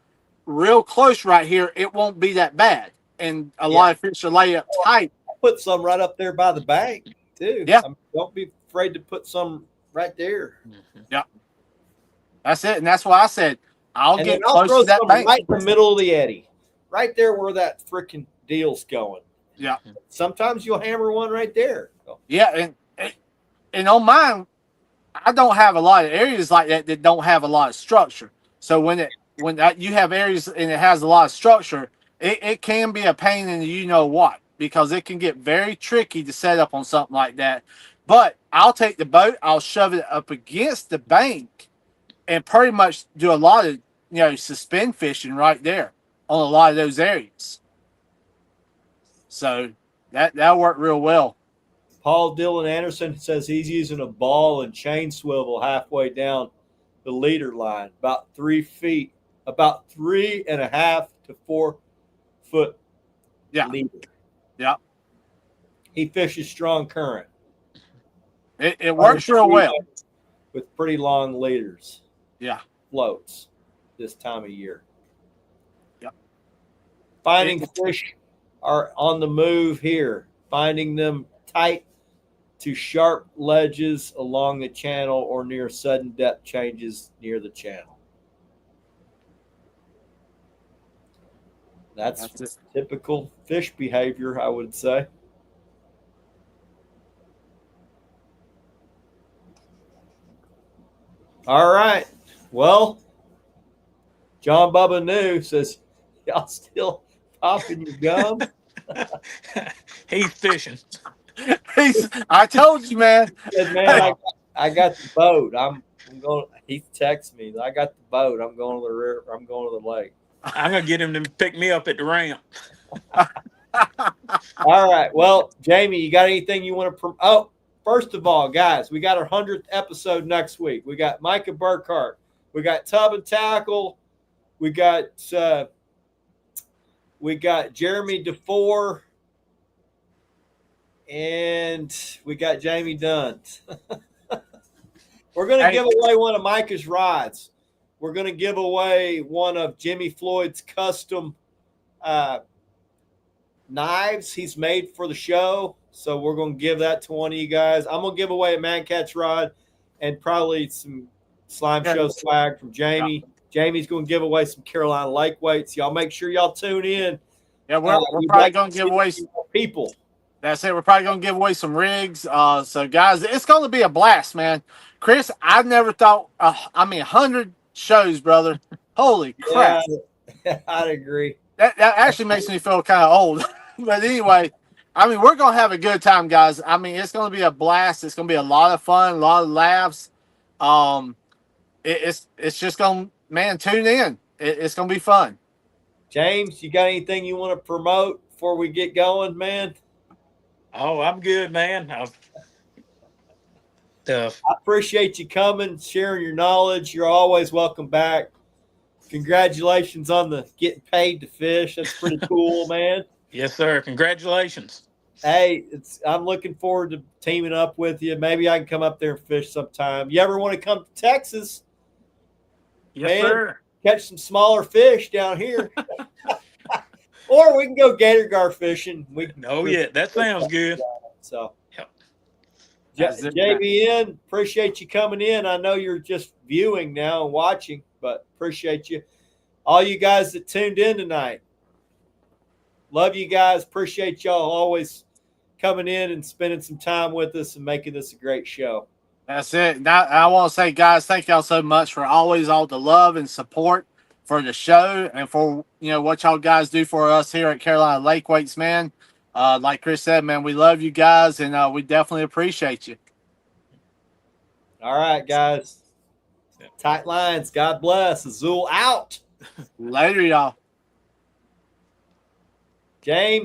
real close right here, it won't be that bad. And a lot of fish will lay up tight. I'll put some right up there by the bank too. Yeah. Don't be afraid to put some right there. Yeah. That's it. And that's why I said I'll get I'll close to that bank. Right in the middle of the eddy. Right there where that freaking deal's going. Yeah. Sometimes you'll hammer one right there. Yeah, and on mine, I don't have a lot of areas like that don't have a lot of structure. So when you have areas and it has a lot of structure, it can be a pain in the you know what, because it can get very tricky to set up on something like that. But I'll take the boat, I'll shove it up against the bank, and pretty much do a lot of suspend fishing right there on a lot of those areas. So that worked real well. Paul Dillon Anderson says he's using a ball and chain swivel halfway down the leader line, about 3 feet, about 3.5 to 4 foot leader. Yeah. He fishes strong current. It works real well. With pretty long leaders. Yeah. Floats this time of year. Yep. Finding fish are on the move here. Finding them tight to sharp ledges along the channel or near sudden depth changes near the channel. That's typical fish behavior, I would say. All right. Well, John Bubba New says, y'all still popping your gum? He's fishing. I told you, man. He said, man, I got the boat. I'm going. He texted me. I got the boat. I'm going to the river. I'm going to the lake. I'm gonna get him to pick me up at the ramp. All right. Well, Jamie, you got anything you want to? Oh, first of all, guys, we got our 100th episode next week. We got Micah Burkhart. We got Tub and Tackle. We got Jeremy DeFore. And we got Jamie Dunn. We're going to give away one of Micah's rods. We're going to give away one of Jimmy Floyd's custom knives he's made for the show. So we're going to give that to one of you guys. I'm going to give away a Man Catch rod and probably some Slime Show swag from Jamie. Yeah. Jamie's going to give away some Carolina Lake weights. Y'all make sure y'all tune in. Yeah, we're probably going to give away some people. That's it. We're probably going to give away some rigs. So, guys, it's going to be a blast, man. Chris, I never thought, 100 shows, brother. Holy crap. Yeah, I'd agree. That actually makes me feel kind of old. But anyway, we're going to have a good time, guys. It's going to be a blast. It's going to be a lot of fun, a lot of laughs. It's just going to, man, tune in. It's going to be fun. James, you got anything you want to promote before we get going, man? Oh, I'm good, man. I appreciate you coming, sharing your knowledge. You're always welcome back. Congratulations on the getting paid to fish. That's pretty cool, man. Yes, sir. Congratulations. Hey, I'm looking forward to teaming up with you. Maybe I can come up there and fish sometime. You ever want to come to Texas? Yes, sir. Catch some smaller fish down here. Or we can go gator gar fishing. That sounds good. So, yep. JBN, appreciate you coming in. I know you're just viewing now and watching, but appreciate you. All you guys that tuned in tonight, love you guys. Appreciate y'all always coming in and spending some time with us and making this a great show. That's it. Now, I want to say, guys, thank y'all so much for always all the love and support for the show and for what y'all guys do for us here at Carolina Lake Weights, man. Like Chris said, man, we love you guys and we definitely appreciate you. All right, guys. Tight lines. God bless. Azul out. Later, y'all. James.